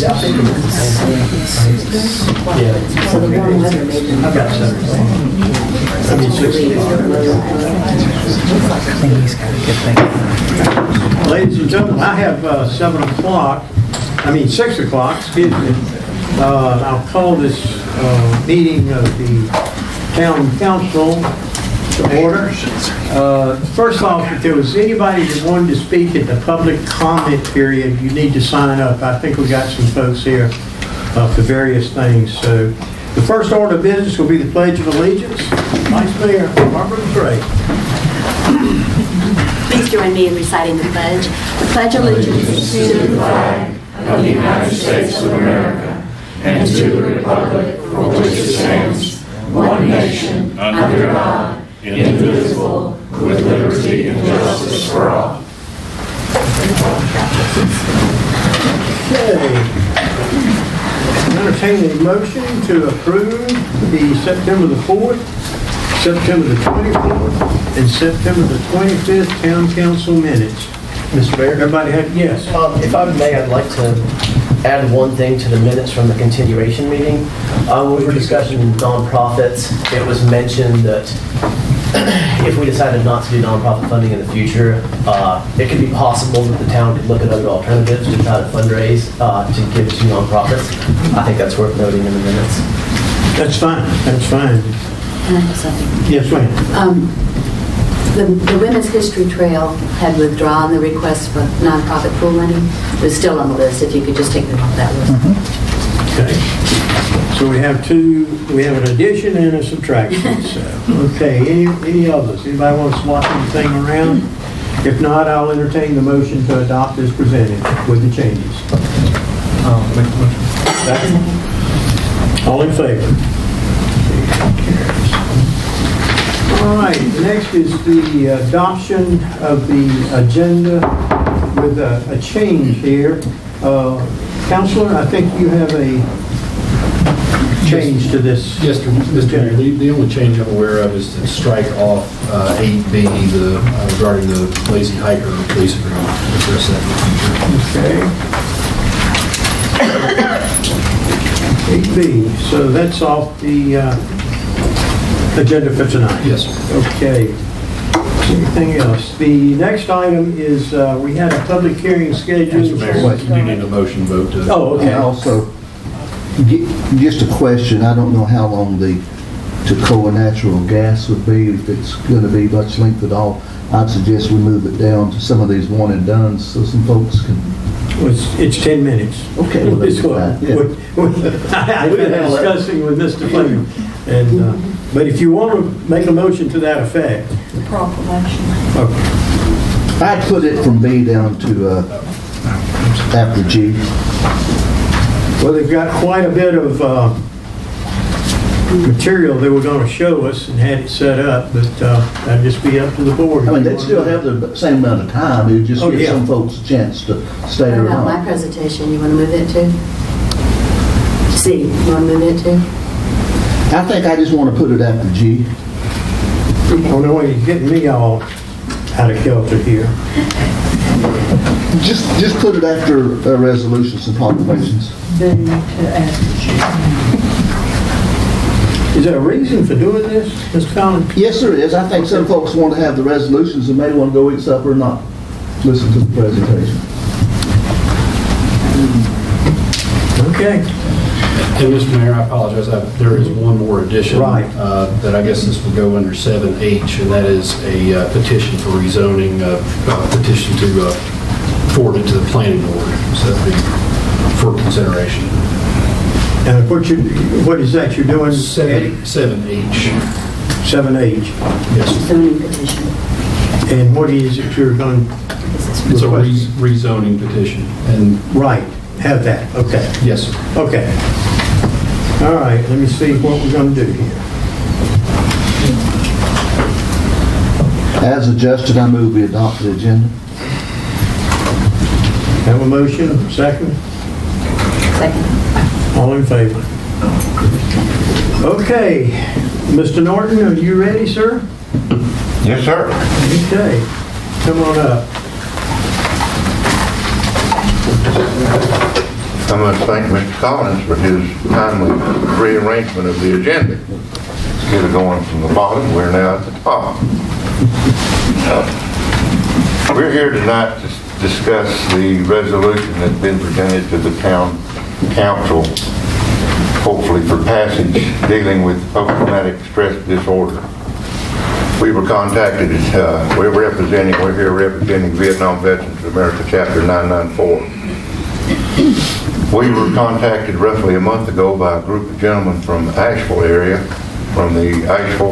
I think it's the same thing. Yeah. So the warm weather made them. I've got 7. I mean, 16. I think he's got a good thing. Ladies and gentlemen, I have 7 o'clock, 6 o'clock, excuse me. I'll call this meeting of the Town Council to order. First off, if there was anybody that wanted to speak at the public comment period, you need to sign up. I think we got some folks here for various things. So the first order of business will be the Pledge of Allegiance. Vice Mayor Barbara Gray. Please join me in reciting the pledge. The Pledge of Allegiance to the flag of the United States of America and to the republic for which it stands, one nation, under God, indivisible, with liberty and justice for all. Okay. Entertain a motion to approve the September the 4th, September the 24th, and September the 25th Town Council minutes. Mr. Mayor, everybody have, yes. If I may, I'd like to add one thing to the minutes from the continuation meeting. When we were discussing nonprofits, it was mentioned that if we decided not to do nonprofit funding in the future, it could be possible that the town could look at other alternatives to try to fundraise to give to nonprofits. I think that's worth noting in the minutes. That's fine. That's fine. Can I have something? Yes, ma'am. The Women's History Trail had withdrawn the request for nonprofit pool money. It was still on the list. If you could just take them off that list. Okay. So we have an addition and a subtraction. So, okay, any others? Anybody want to swap anything around? If not, I'll entertain the motion to adopt as presented with the changes. Make the motion. Second. All in favor? All right, next is the adoption of the agenda with a change here. Counselor, I think you have a change to this. Yes, Mr. Mayor. The only change I'm aware of is to strike off 8B regarding the lazy hiker police agreement. Address that. Okay. 8B. So that's off the agenda for tonight. Yes, sir. Okay. Anything else? The next item is we had a public hearing scheduled. Mr. Mayor, you do need a motion vote to. Oh, okay. And also, just a question. I don't know how long the Toccoa natural gas would be. If it's going to be much length at all, I'd suggest we move it down to some of these one and dones so some folks can. Well, it's 10 minutes. Okay. Well, It's what I've been discussing with Mr. Fleming. And but if you want to make a motion to that effect. The proclamation. Okay. I'd put it from B down to after G. Well, they've got quite a bit of material they were going to show us and had it set up, but that'd just be up to the board. I mean, they'd still have the same amount of time. It would just give some folks a chance to stay What about around. my presentation? You want to move it to? C. You want to move it to? I think I just want to put it after G. Oh no, he's getting me all out of kilter here. Just put it after resolutions and proclamations. Then to after G. Is there a reason for doing this, Mr. Collins? Yes, there is. I think some folks want to have the resolutions and may want to go eat supper and not listen to the presentation. Okay. And Mr. Mayor, I apologize. There is one more addition. Right. That I guess this will go under 7H, and that is a petition for rezoning, petition to forward it to the planning board. So that'd be for consideration. And what is that you're doing? 7H. 7H. Yes. Zoning petition. And what is it you're going? It's a rezoning petition. And right. Have that. Okay. yes, sir. Okay. All right. Let me see what we're going to do here. As adjusted, I move we adopt the agenda. Have a motion. Second. Second. All in favor? Okay. Mr. Norton, are you ready, sir? Yes, sir. Okay. Come on up. I must thank Mr. Coggins for his timely rearrangement of the agenda. Instead of going from the bottom, we're now at the top. We're here tonight to discuss the resolution that's been presented to the town council, hopefully for passage, dealing with post-traumatic stress disorder. We were contacted, we're here representing Vietnam Veterans of America, Chapter 994. We were contacted roughly a month ago by a group of gentlemen from the Asheville area, from the Asheville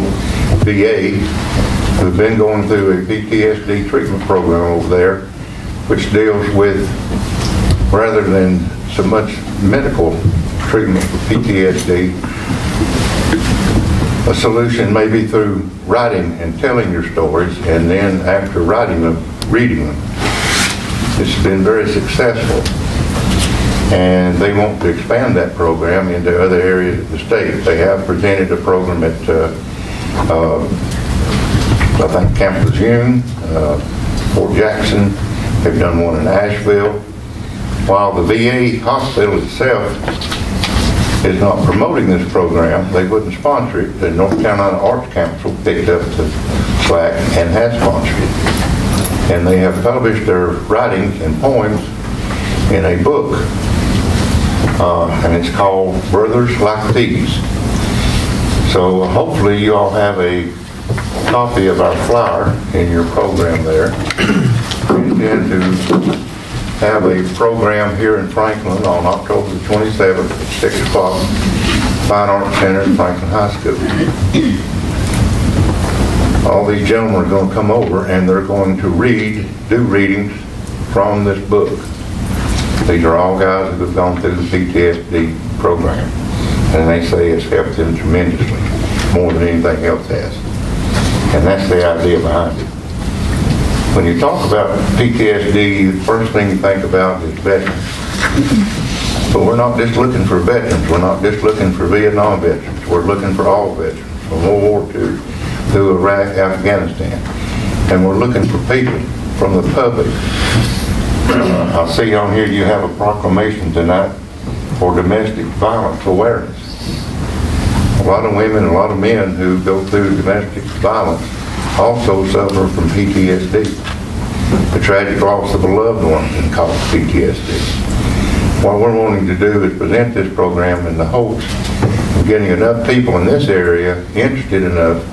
VA, who've been going through a PTSD treatment program over there, which deals with, rather than so much medical treatment for PTSD, a solution may be through writing and telling your stories, and then after writing them, reading them. It's been very successful, and they want to expand that program into other areas of the state. They have presented a program at, I think, Camp Lejeune, Fort Jackson. They've done one in Asheville. While the VA hospital itself is not promoting this program, they wouldn't sponsor it. The North Carolina Arts Council picked up the slack and has sponsored it. And they have published their writings and poems in a book, and it's called Brothers Like These. So hopefully you all have a copy of our flyer in your program there. We intend to have a program here in Franklin on October the 27th at 6 o'clock, Fine Arts Center at Franklin High School. All these gentlemen are going to come over and they're going to do readings from this book. These are all guys who have gone through the PTSD program, and they say it's helped them tremendously, more than anything else has. And that's the idea behind it. When you talk about PTSD, the first thing you think about is veterans. But we're not just looking for veterans. We're not just looking for Vietnam veterans. We're looking for all veterans from World War II through Iraq, Afghanistan. And we're looking for people from the public. I see on here you have a proclamation tonight for domestic violence awareness. A lot of women, a lot of men who go through domestic violence also suffer from PTSD. The tragic loss of a loved one can cause PTSD. What we're wanting to do is present this program in the hopes of getting enough people in this area interested enough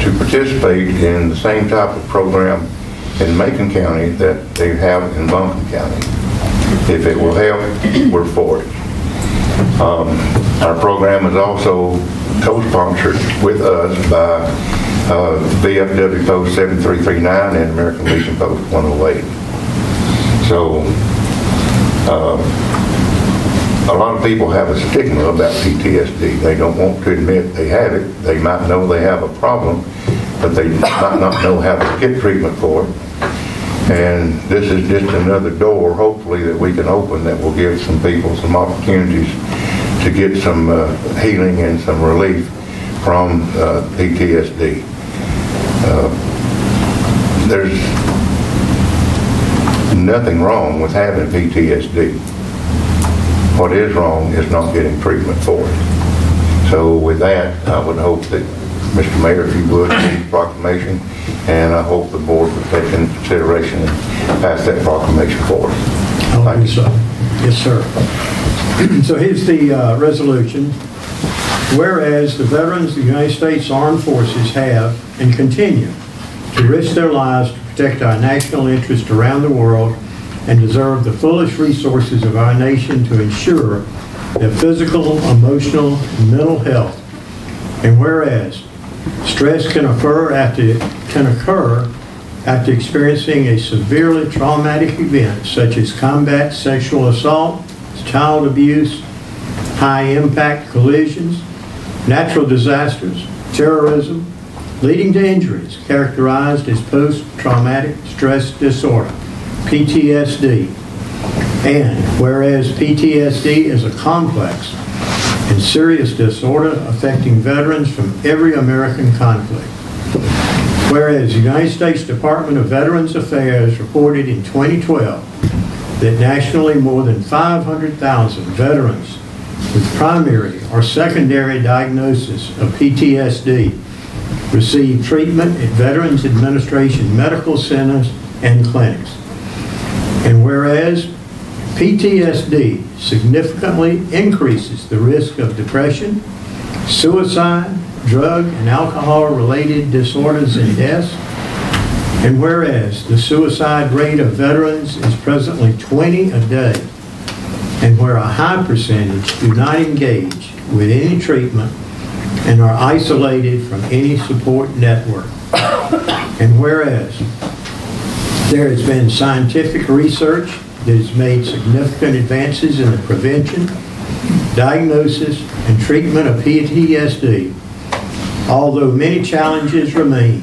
to participate in the same type of program in Macon County that they have in Buncombe County. If it will help, we're for it. Our program is also co-sponsored with us by VFW Post 7339 and American Legion Post 108. So a lot of people have a stigma about PTSD. They don't want to admit they have it. They might know they have a problem, but they might not know how to get treatment for it. And this is just another door, hopefully, that we can open that will give some people some opportunities to get some healing and some relief from PTSD. There's nothing wrong with having PTSD. What is wrong is not getting treatment for it. So with that, I would hope that, Mr. Mayor, if you would, read the proclamation, and I hope the board would take into consideration and pass that proclamation forward. Thank you, sir. Yes, sir. So here's the resolution. Whereas the veterans of the United States Armed Forces have and continue to risk their lives to protect our national interests around the world and deserve the fullest resources of our nation to ensure their physical, emotional, and mental health. And whereas stress can occur after experiencing a severely traumatic event such as combat sexual assault, child abuse, high-impact collisions, natural disasters, terrorism, leading to injuries characterized as post-traumatic stress disorder, PTSD. And whereas PTSD is a complex and serious disorder affecting veterans from every American conflict. Whereas the United States Department of Veterans Affairs reported in 2012 that nationally more than 500,000 veterans with primary or secondary diagnosis of PTSD receive treatment at Veterans Administration medical centers and clinics. And whereas PTSD significantly increases the risk of depression, suicide, drug and alcohol-related disorders and deaths, and whereas the suicide rate of veterans is presently 20 a day, and where a high percentage do not engage with any treatment and are isolated from any support network, and whereas there has been scientific research that has made significant advances in the prevention, diagnosis, and treatment of PTSD, although many challenges remain,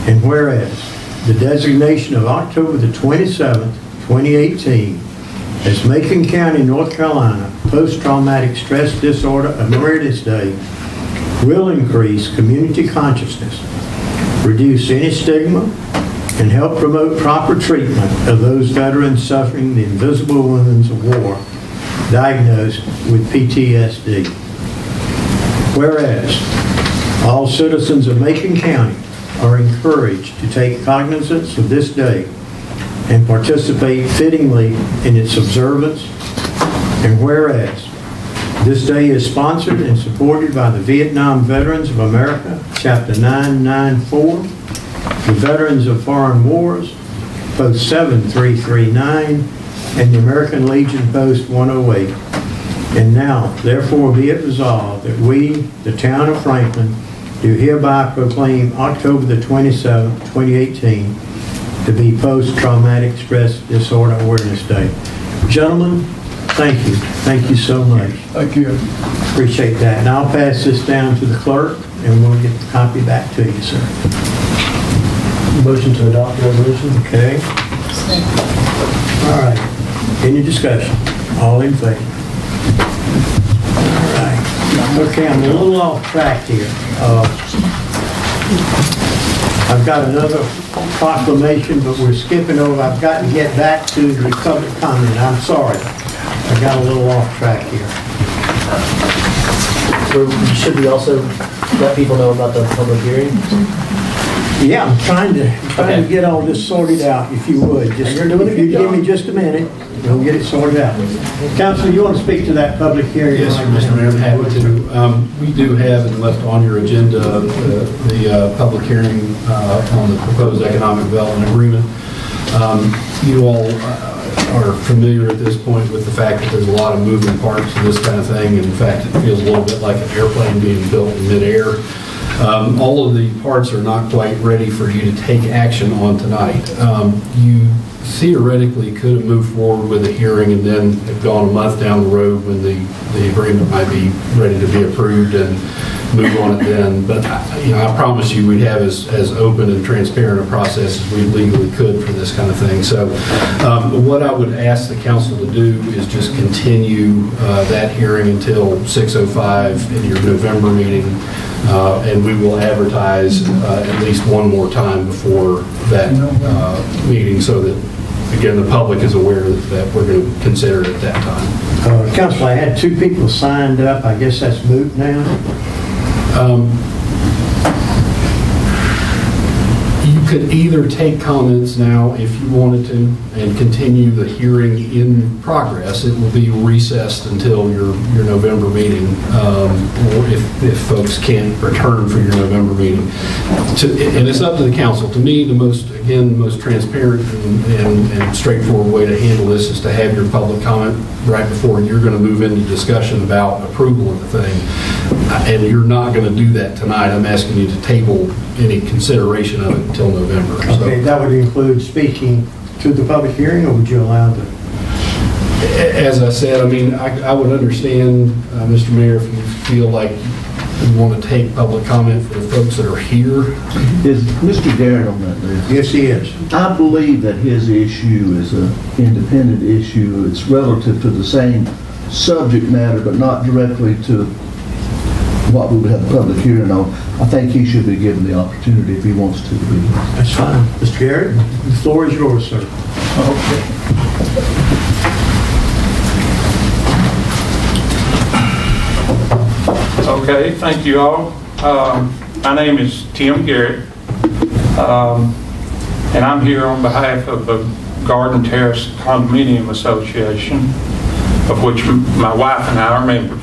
and whereas the designation of October the 27th, 2018 as Macon County, North Carolina Post-Traumatic Stress Disorder Awareness Day will increase community consciousness, reduce any stigma, and help promote proper treatment of those veterans suffering the invisible wounds of war diagnosed with PTSD. Whereas all citizens of Macon County are encouraged to take cognizance of this day and participate fittingly in its observance, and whereas this day is sponsored and supported by the Vietnam Veterans of America, Chapter 994, the Veterans of Foreign Wars, Post 7339, and the American Legion Post 108. And now, therefore, be it resolved that we, the town of Franklin, do hereby proclaim October the 27th, 2018 to be Post-Traumatic Stress Disorder Awareness Day. Gentlemen, thank you. Thank you so much. Thank you. Appreciate that. And I'll pass this down to the clerk, and we'll get the copy back to you, sir. Motion to adopt the resolution. Okay? All right. Any discussion? All in favor? All right. Okay, I'm a little off track here. I've got another proclamation, but we're skipping over. I've got to get back to the public comment. I'm sorry. I got a little off track here. So should we also let people know about the public hearing? Yeah, I'm trying to get all this sorted out, if you would. Just, You're doing a if you good give job. me just a minute, we'll get it sorted out. Councilor, you want to speak to that public hearing? Yes, Mr. Mayor, I'm happy to. We do have and left on your agenda the public hearing on the proposed economic development agreement. You all are familiar at this point with the fact that there's a lot of moving parts to this kind of thing. In fact, it feels a little bit like an airplane being built in midair. All of the parts are not quite ready for you to take action on tonight. You theoretically could have moved forward with a hearing and then have gone a month down the road when the agreement might be ready to be approved and move on it then. But I promise you we'd have as open and transparent a process as we legally could for this kind of thing. So what I would ask the council to do is just continue that hearing until 6:05 in your November meeting. And we will advertise at least one more time before that meeting so that, again, the public is aware that we're going to consider it at that time. Council, I had 2 people signed up. I guess that's moot now. You could either take comments now if you wanted to and continue the hearing in progress. It will be recessed until your November meeting, or if folks can't return for your November meeting. And it's up to the council. To me, the most transparent and straightforward way to handle this is to have your public comment right before you're going to move into discussion about approval of the thing. And you're not going to do that tonight. I'm asking you to table any consideration of it until November. Okay, that would include speaking to the public hearing, or would you allow them? As I said, I mean, I would understand, Mr. Mayor, if you feel like you want to take public comment for the folks that are here. Is Mr. Garrett on that list? Yes, he is. I believe that his issue is an independent issue. It's relative to the same subject matter, but not directly to what we would have a public hearing on. I think he should be given the opportunity if he wants to be. That's fine. Mr. Garrett, the floor is yours, sir. Okay. Okay, thank you all. My name is Tim Garrett, and I'm here on behalf of the Garden Terrace Condominium Association, of which my wife and I are members.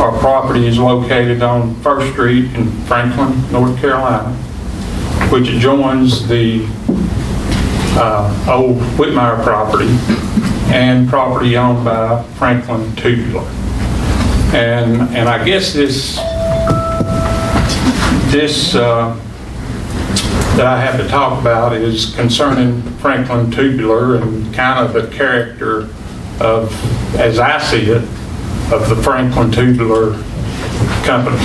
Our property is located on 1st Street in Franklin, North Carolina, which adjoins the old Whitmire property and property owned by Franklin Tubular. And I guess this that I have to talk about is concerning Franklin Tubular and kind of the character of, as I see it, of the Franklin Tubular company.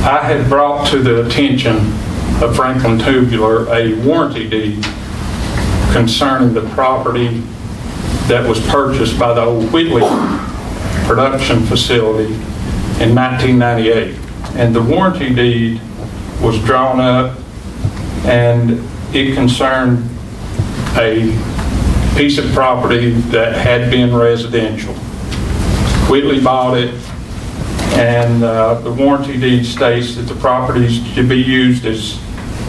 I had brought to the attention of Franklin Tubular a warranty deed concerning the property that was purchased by the old Whitley production facility in 1998. And the warranty deed was drawn up, and it concerned a piece of property that had been residential. Whitley bought it, and the warranty deed states that the property is to be used as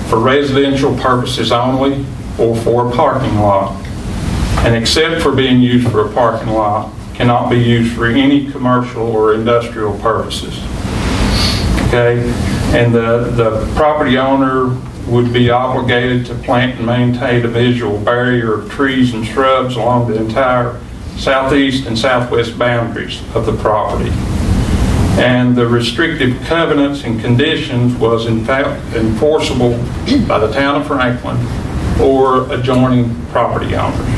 for residential purposes only or for a parking lot, and except for being used for a parking lot, cannot be used for any commercial or industrial purposes. Okay, and the property owner would be obligated to plant and maintain a visual barrier of trees and shrubs along the entire southeast and southwest boundaries of the property. And the restrictive covenants and conditions was in fact enforceable by the town of Franklin or adjoining property owners.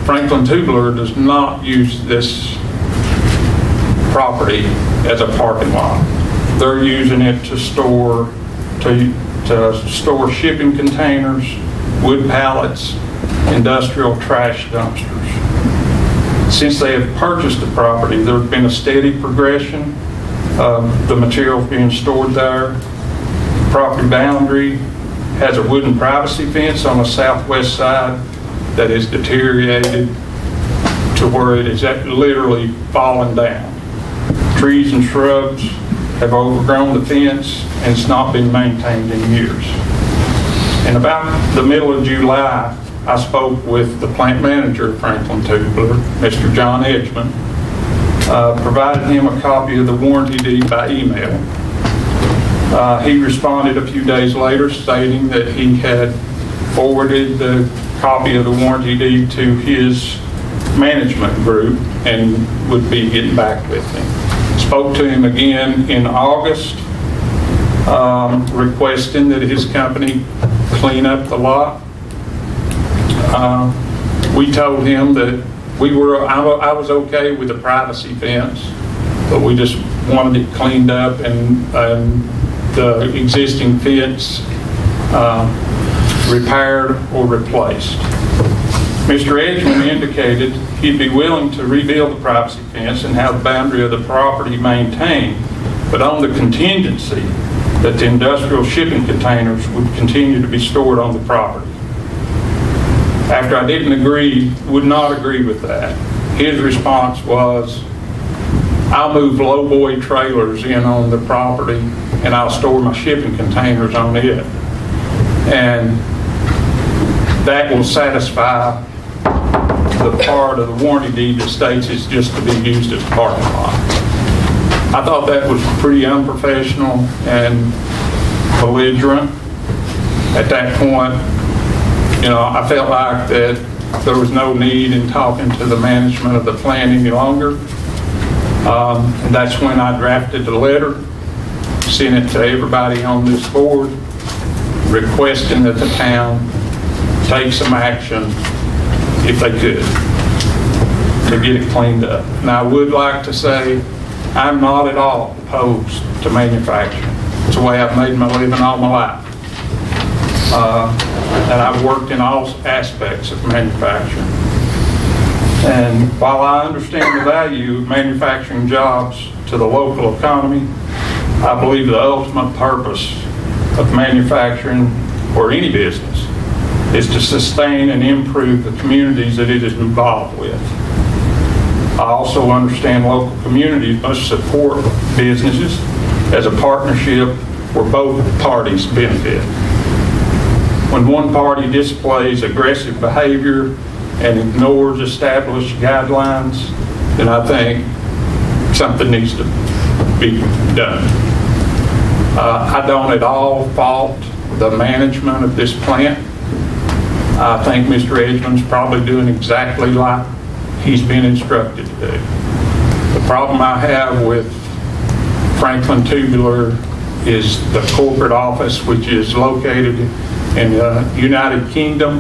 Franklin Tubular does not use this property as a parking lot. They're using it to store shipping containers, wood pallets, industrial trash dumpsters. Since they have purchased the property, there's been a steady progression of the materials being stored there. The property boundary has a wooden privacy fence on the southwest side that is deteriorated to where it is literally falling down. Trees and shrubs have overgrown the fence, and it's not been maintained in years. In about the middle of July, I spoke with the plant manager of Franklin Tubular, Mr. John Edgman, provided him a copy of the warranty deed by email. He responded a few days later stating that he had forwarded the copy of the warranty deed to his management group and would be getting back with him. Spoke to him again in August, requesting that his company clean up the lot. We told him that I was okay with the privacy fence, but we just wanted it cleaned up and the existing fence repaired or replaced. Mr. Edgman indicated he'd be willing to rebuild the privacy fence and have the boundary of the property maintained, but on the contingency that the industrial shipping containers would continue to be stored on the property. After I would not agree with that, his response was, I'll move lowboy trailers in on the property and I'll store my shipping containers on it. And that will satisfy the part of the warranty deed that states it's just to be used as a parking lot. I thought that was pretty unprofessional and belligerent. At that point, I felt like that there was no need in talking to the management of the plant any longer. And that's when I drafted the letter, sent it to everybody on this board, requesting that the town take some action, if they could, to get it cleaned up. And I would like to say, I'm not at all opposed to manufacturing. It's the way I've made my living all my life. And I've worked in all aspects of manufacturing. And while I understand the value of manufacturing jobs to the local economy, I believe the ultimate purpose of manufacturing, or any business, is to sustain and improve the communities that it is involved with. I also understand local communities must support businesses as a partnership where both parties benefit. When one party displays aggressive behavior and ignores established guidelines, then I think something needs to be done. I don't at all fault the management of this plant. I think Mr. Edgman's probably doing exactly like he's been instructed to do. The problem I have with Franklin Tubular is the corporate office, which is located in the United Kingdom,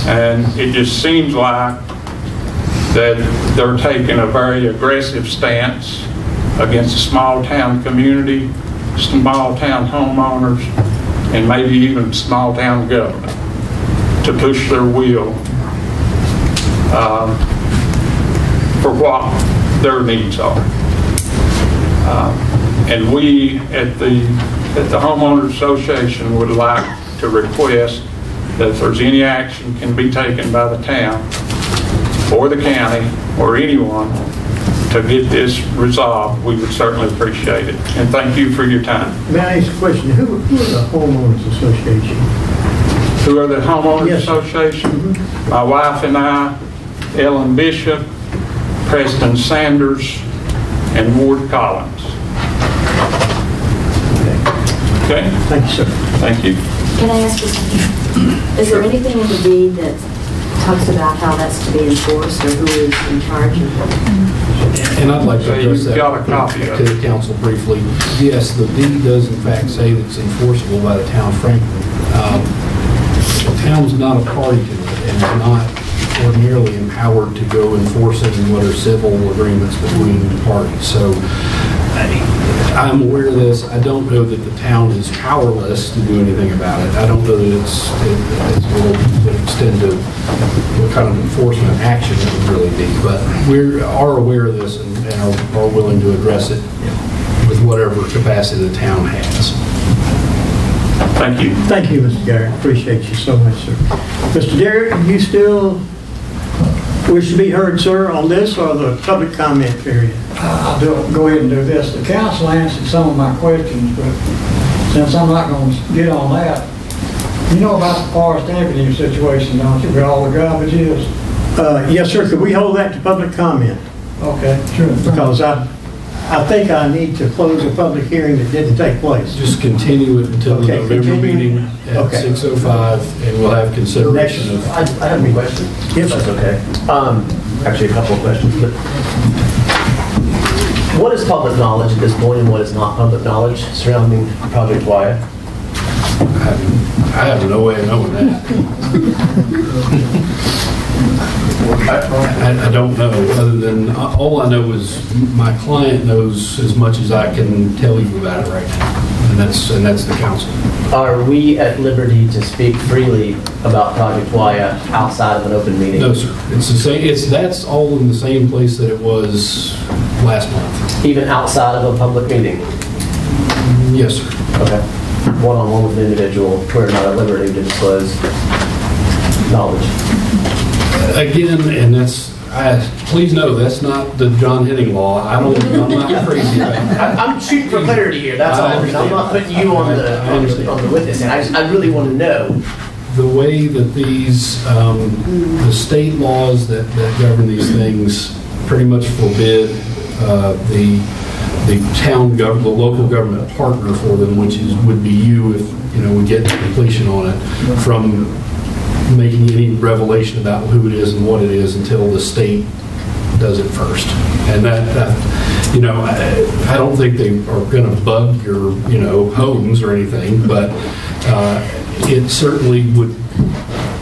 and it just seems like that they're taking a very aggressive stance against a small town community, small town homeowners, and maybe even small town government to push their will for what their needs are. And we at the Homeowners Association would like to request that if there's any action can be taken by the town or the county or anyone to get this resolved, we would certainly appreciate it. And thank you for your time. May I ask a question? Who is the Homeowners Association? Who are the Homeowners Yes, sir. Association? My wife and I, Ellen Bishop, Preston Sanders, and Ward Collins. Okay? Thank you, sir. Thank you. Can I ask you something? Is there anything in the deed that talks about how that's to be enforced or who is in charge of it? And I'd like to So address you've that got a copy of to it. the council briefly. Yes, the deed does in fact say that it's enforceable by the town of Franklin. The town's not a party to it and is not ordinarily empowered to go enforcing what are civil agreements between the parties. So I'm aware of this. I don't know that the town is powerless to do anything about it. I don't know that it will extend to what kind of enforcement action it would really be. But we are aware of this and are willing to address it with whatever capacity the town has. Thank you. Thank you, Mr. Garrett. Appreciate you so much, sir. Mr. Derrick, you still wish to be heard, sir, on this or the public comment period? I'll go ahead and do this. The council answered some of my questions, but since I'm not going to get on that, you know about the Forest Avenue situation, don't you, where all the garbage is? Yes, sir. Could we hold that to public comment? Okay, sure. Because I think I need to close a public hearing that didn't take place. Just continue it until the Okay, November continue. meeting at Okay. 6:05, and we'll have consideration of. I have a question. Yes, That's sir. okay. Actually, a couple of questions. But what is public knowledge at this point, and what is not public knowledge surrounding Project Wyatt? I have no way of knowing that. I don't know, other than, all I know is my client knows as much as I can tell you about it right now, and that's the council. Are we at liberty to speak freely about Project Wyatt outside of an open meeting? No, sir. It's the same, that's all in the same place that it was last month. Even outside of a public meeting? Yes, sir. Okay. One-on-one with an individual, we're not at liberty to disclose knowledge. Again, and please know, that's not the John Henning law. I'm not crazy about it. I'm shooting for clarity here, that's all. I I'm understand. not putting you on the witness stand. I really want to know. The way that these, the state laws that govern these things pretty much forbid the town government, the local government partner for them, which would be you if, we get to completion on it, from making any revelation about who it is and what it is until the state does it first. And I don't think they are going to bug your, homes or anything, but it certainly would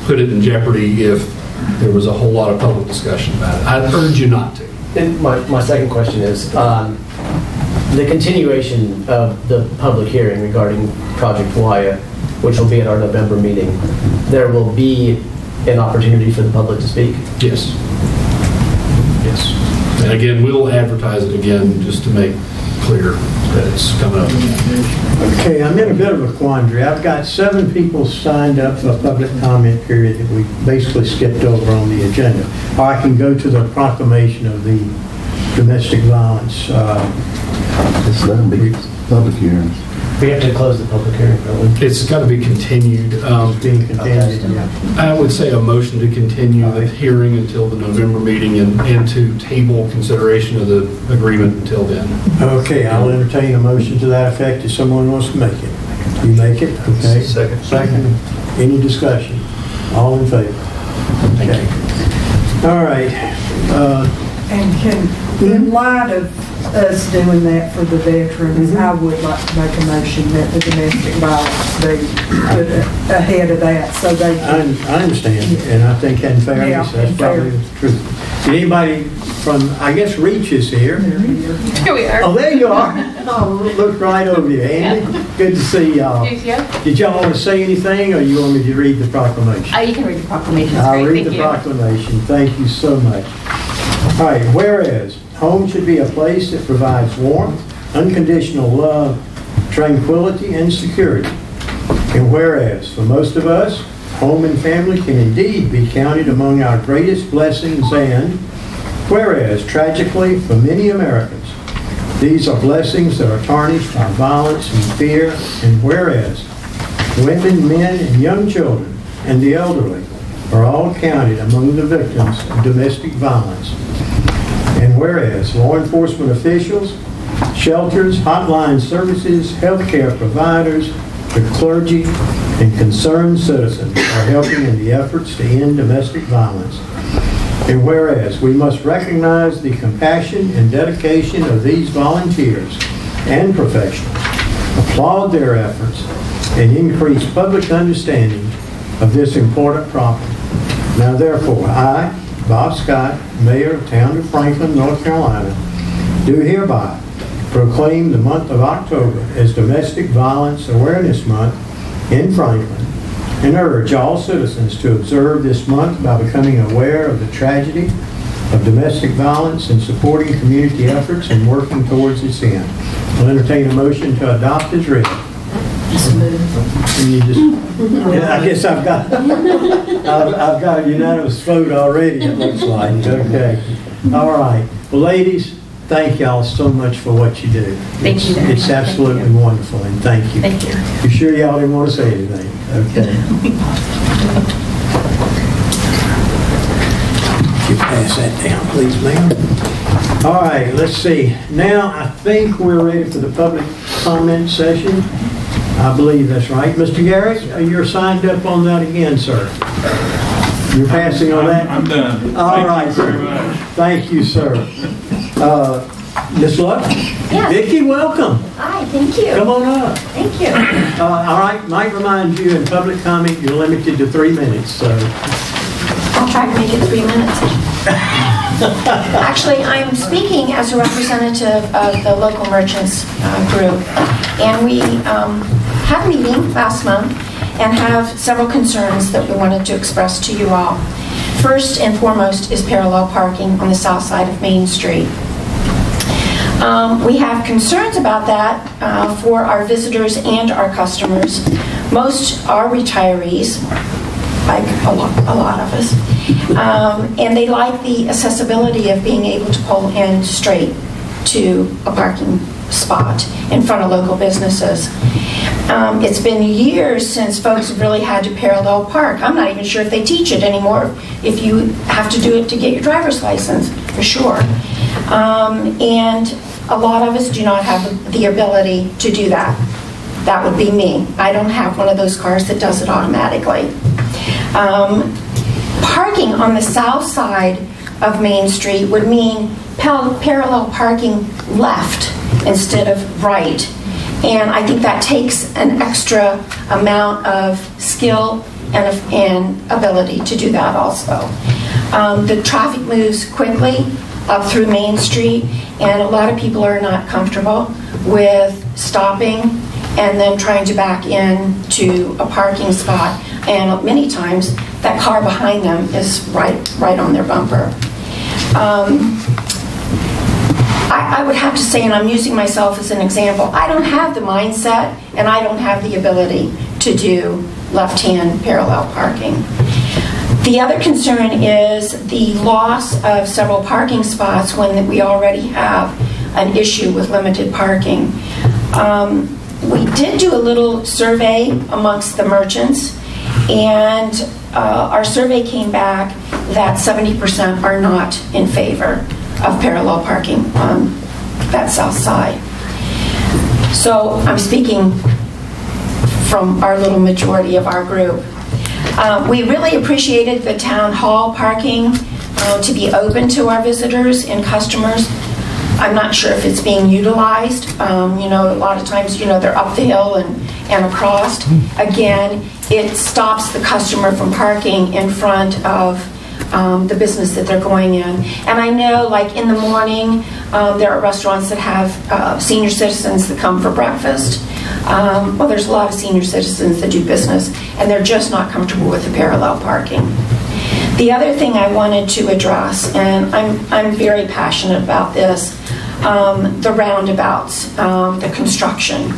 put it in jeopardy if there was a whole lot of public discussion about it. I'd urge you not to. And my second question is, the continuation of the public hearing regarding Project Wyatt, which will be at our November meeting, there will be an opportunity for the public to speak? Yes. Yes. And again, we'll advertise it again just to make clear that it's coming up. Okay, I'm in a bit of a quandary. I've got 7 people signed up for a public comment period that we basically skipped over on the agenda. Or I can go to the proclamation of the domestic violence. Just let them be public hearings. We have to close the public hearing, don't we? It's got to be continued. Being continued, yeah. I would say a motion to continue the hearing until the November meeting and to table consideration of the agreement until then. Okay, I'll entertain a motion to that effect if someone wants to make it. You make it? Okay. Second. Second. Any discussion? All in favor? Thank you. All right. And in light of us doing that for the veterans, I would like to make a motion that the domestic violence be put ahead of that so they can. I understand, and I think in fairness, Yeah, that's probably the truth. Did anybody from, I guess Reach is here? Here we are. Oh, there you are. Oh, look right over you. Andy, good to see y'all. Did y'all want to say anything, or you want me to read the proclamation? You can read the proclamation. I'll read Thank the you. proclamation. Thank you so much. All right, whereas home should be a place that provides warmth, unconditional love, tranquility, and security. And whereas, for most of us, home and family can indeed be counted among our greatest blessings, and whereas, tragically, for many Americans, these are blessings that are tarnished by violence and fear, and whereas, women, men, and young children, and the elderly are all counted among the victims of domestic violence. And whereas law enforcement officials, shelters, hotline services, healthcare providers, the clergy, and concerned citizens are helping in the efforts to end domestic violence. And whereas we must recognize the compassion and dedication of these volunteers and professionals, applaud their efforts, and increase public understanding of this important problem. Now therefore, I, Bob Scott, Mayor of Town of Franklin, North Carolina, do hereby proclaim the month of October as Domestic Violence Awareness Month in Franklin, and urge all citizens to observe this month by becoming aware of the tragedy of domestic violence and supporting community efforts and working towards its end. I'll entertain a motion to adopt as written. And you just, yeah, I guess I've got a unanimous vote already, it looks like. Okay. All right. Well, ladies, thank y'all so much for what you do. Thank you. It's absolutely wonderful, and thank you. Thank you. You sure y'all didn't want to say anything? Okay. You pass that down, please, ma'am. All right, let's see. Now, I think we're ready for the public comment session. I believe that's right. Mr. Garrett, you're signed up on that again, sir. You're passing on that? I'm done. All right, sir. Very much. Thank you, sir. Ms. Luck? Yes. Vicki, welcome. Hi, thank you. Come on up. Thank you. All right, might remind you in public comment, you're limited to 3 minutes, so. I'll try to make it 3 minutes. Actually, I'm speaking as a representative of the local merchants group, and we had a meeting last month and have several concerns that we wanted to express to you all. First and foremost is parallel parking on the south side of Main Street. We have concerns about that for our visitors and our customers. Most are retirees, like a lot of us, and they like the accessibility of being able to pull in straight to a parking spot in front of local businesses. It's been years since folks have really had to parallel park. I'm not even sure if they teach it anymore, if you have to do it to get your driver's license, for sure. And a lot of us do not have the ability to do that. That would be me. I don't have one of those cars that does it automatically. Parking on the south side of Main Street would mean parallel parking left instead of right. And I think that takes an extra amount of skill and ability to do that also. The traffic moves quickly up through Main Street, and a lot of people are not comfortable with stopping and then trying to back in to a parking spot. And many times, that car behind them is right on their bumper. I would have to say, and I'm using myself as an example, I don't have the mindset and I don't have the ability to do left-hand parallel parking. The other concern is the loss of several parking spots when we already have an issue with limited parking. We did do a little survey amongst the merchants, and our survey came back that 70% are not in favor of parallel parking on that south side. So I'm speaking from our little majority of our group. We really appreciated the town hall parking to be open to our visitors and customers. I'm not sure if it's being utilized. A lot of times, they're up the hill and across. Again, it stops the customer from parking in front of the business that they're going in. And I know, like in the morning, there are restaurants that have senior citizens that come for breakfast. Well, there's a lot of senior citizens that do business, and they're just not comfortable with the parallel parking. The other thing I wanted to address, and I'm very passionate about this, the roundabouts, the construction.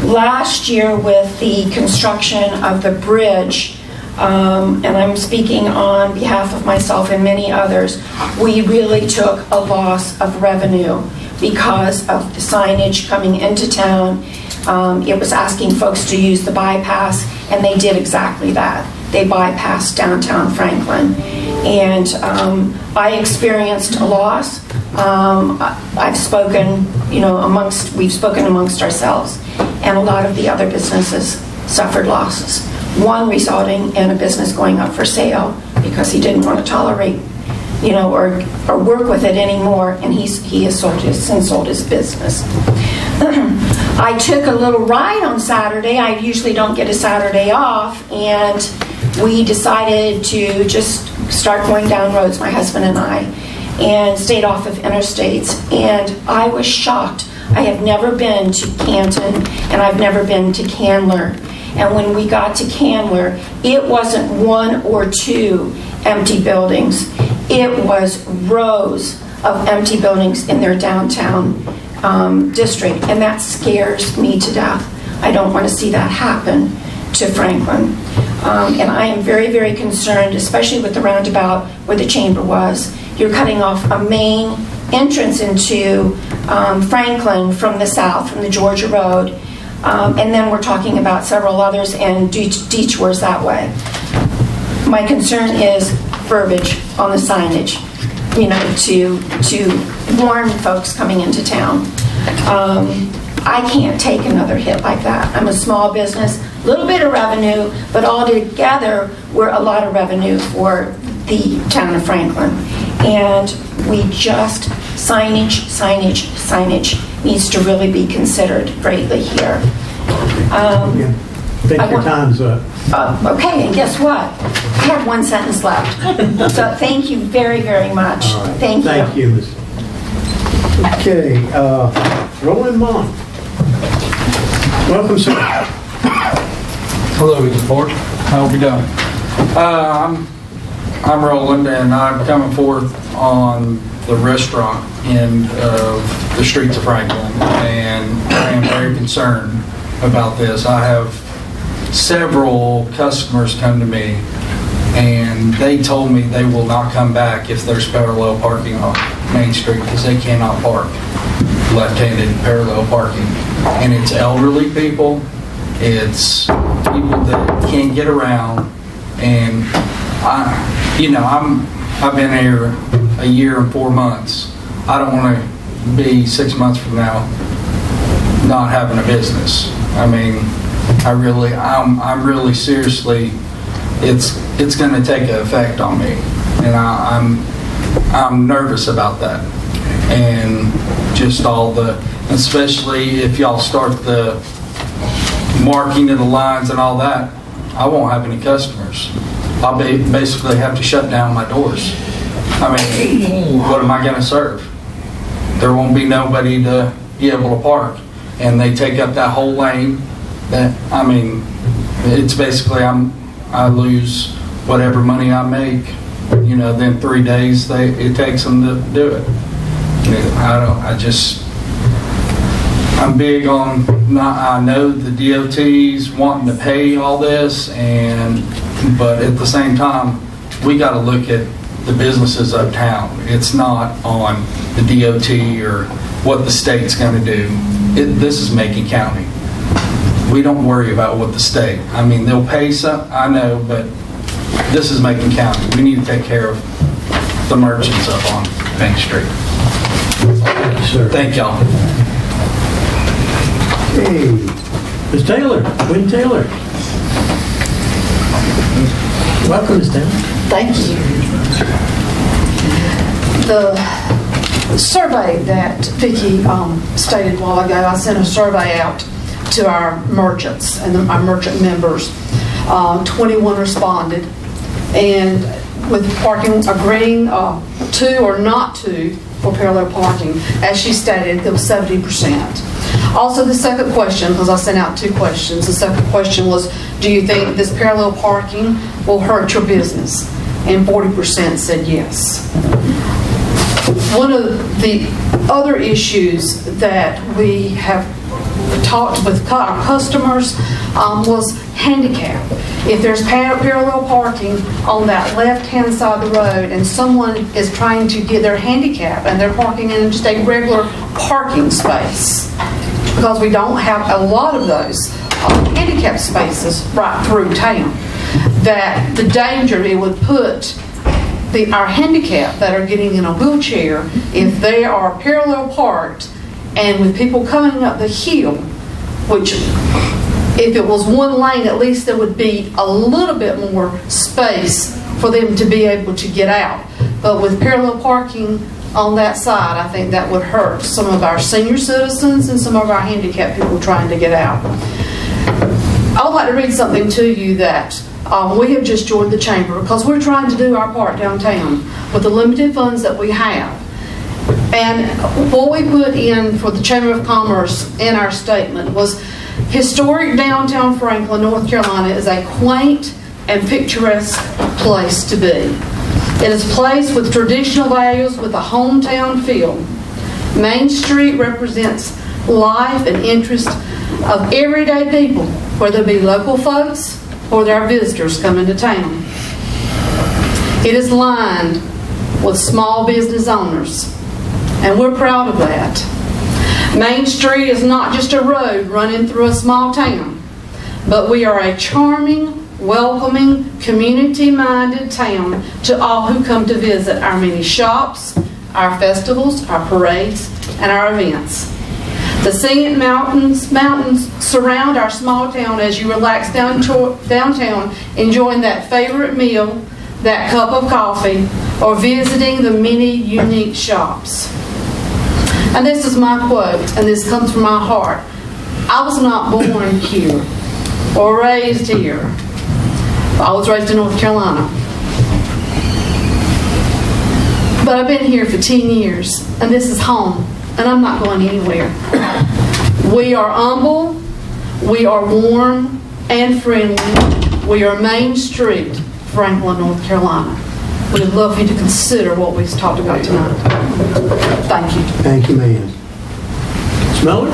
Last year with the construction of the bridge, and I'm speaking on behalf of myself and many others, we really took a loss of revenue because of the signage coming into town. It was asking folks to use the bypass, and they did exactly that. They bypassed downtown Franklin. And I experienced a loss. I've spoken, we've spoken amongst ourselves, and a lot of the other businesses suffered losses. One resulting in a business going up for sale because he didn't want to tolerate, or work with it anymore, and he has since sold his business. I took a little ride on Saturday. I usually don't get a Saturday off, and we decided to just start going down roads, my husband and I, and stayed off of interstates. And I was shocked. I have never been to Canton, and I've never been to Candler. And when we got to Candler, it wasn't one or two empty buildings. It was rows of empty buildings in their downtown district, and that scares me to death. I don't want to see that happen to Franklin. And I am very, very concerned, especially with the roundabout where the chamber was. You're cutting off a main entrance into Franklin from the south, from the Georgia Road, and then we're talking about several others and detours that way. My concern is verbiage on the signage, to warn folks coming into town. I can't take another hit like that. I'm a small business, a little bit of revenue, but all together we're a lot of revenue for the town of Franklin. And we just, signage needs to really be considered greatly here. I think your time's up. Okay, and guess what? I have one sentence left. So thank you very, very much. Right. Thank you. Thank you, Ms. Okay, Roland Mon. Welcome, sir. Hello, Mr. Ford. How are we doing? I'm Roland, and I'm coming forth on the restaurant end of the streets of Franklin, and I am very concerned about this. I have several customers come to me, and they told me they will not come back if there's parallel parking on Main Street because they cannot park left-handed parallel parking. And it's elderly people, it's people that can't get around, and I've been here a year and 4 months. I don't want to be 6 months from now not having a business. I mean, I'm really seriously, it's going to take an effect on me, and I'm nervous about that. And just especially if y'all start the marking of the lines and all that, I won't have any customers. I'll basically have to shut down my doors. I mean, what am I going to serve? There won't be nobody to be able to park, and they take up that whole lane. It's basically I lose whatever money I make. Then 3 days it takes them to do it. I'm big on, I know the DOT's wanting to pay all this, but at the same time, we got to look at the businesses uptown. It's not on the DOT or what the state's going to do. This is Macon County. We don't worry about what the state. I mean, they'll pay some, I know, but this is Macon County. We need to take care of the merchants up on Main Street. Thank you, sir. Thank y'all. Hey, Ms. Taylor, Wynn Taylor. Welcome, Ms. Taylor. Thank you. The survey that Vicki stated a while ago, I sent a survey out to our merchants and our merchant members. 21 responded, and with parking agreeing to or not to for parallel parking, as she stated, it was 70%. Also, the second question, because I sent out 2 questions, the second question was, do you think this parallel parking will hurt your business? And 40% said yes. One of the other issues that we have talked with our customers was handicap. If there's parallel parking on that left-hand side of the road and someone is trying to get their handicap and they're parking in just a regular parking space, because we don't have a lot of those handicap spaces right through town, that the danger it would put our handicapped that are getting in a wheelchair, if they are parallel parked and with people coming up the hill, which if it was one lane, at least there would be a little bit more space for them to be able to get out. But with parallel parking on that side, I think that would hurt some of our senior citizens and some of our handicapped people trying to get out. I would like to read something to you that we have just joined the chamber because we're trying to do our part downtown with the limited funds that we have. And what we put in for the Chamber of Commerce in our statement was, historic downtown Franklin, North Carolina is a quaint and picturesque place to be. It is a place with traditional values with a hometown feel. Main Street represents life and interest of everyday people, whether it be local folks or there are visitors coming to town. It is lined with small business owners, and we're proud of that. Main Street is not just a road running through a small town, but we are a charming, welcoming, community-minded town to all who come to visit our many shops, our festivals, our parades, and our events. The scenic mountains surround our small town as you relax downtown, enjoying that favorite meal, that cup of coffee, or visiting the many unique shops. And this is my quote, and this comes from my heart. I was not born here or raised here. I was raised in North Carolina. But I've been here for 10 years, and this is home, and I'm not going anywhere. We are humble, we are warm and friendly. We are Main Street, Franklin, North Carolina. We would love for you to consider what we've talked about tonight. Thank you. Thank you, ma'am. Smeller?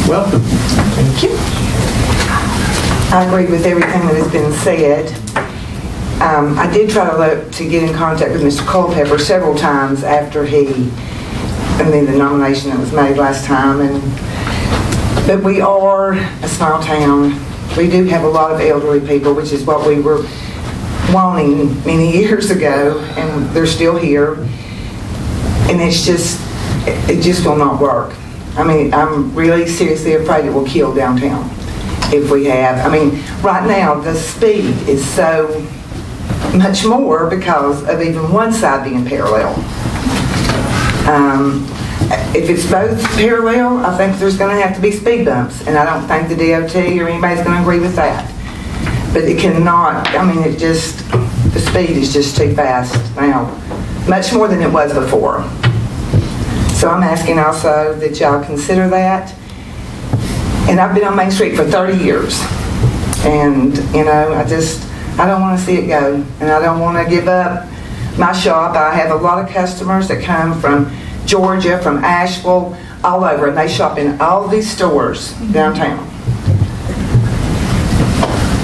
Welcome. Thank you. I agree with everything that has been said. I did try to get in contact with Mr. Culpepper several times after the nomination that was made last time. But we are a small town. We do have a lot of elderly people, which is what we were wanting many years ago, and they're still here. And it just will not work. I mean, I'm really seriously afraid it will kill downtown if we have. I mean, right now the speed is so much more because of even one side being parallel. If it's both parallel, I think there's going to have to be speed bumps, and I don't think the DOT or anybody's going to agree with that. But it cannot, I mean, the speed is just too fast now, much more than it was before. So I'm asking also that y'all consider that. And I've been on Main Street for 30 years. And, you know, I don't want to see it go. And I don't want to give up my shop. I have a lot of customers that come from Georgia, from Asheville, all over, and they shop in all these stores downtown.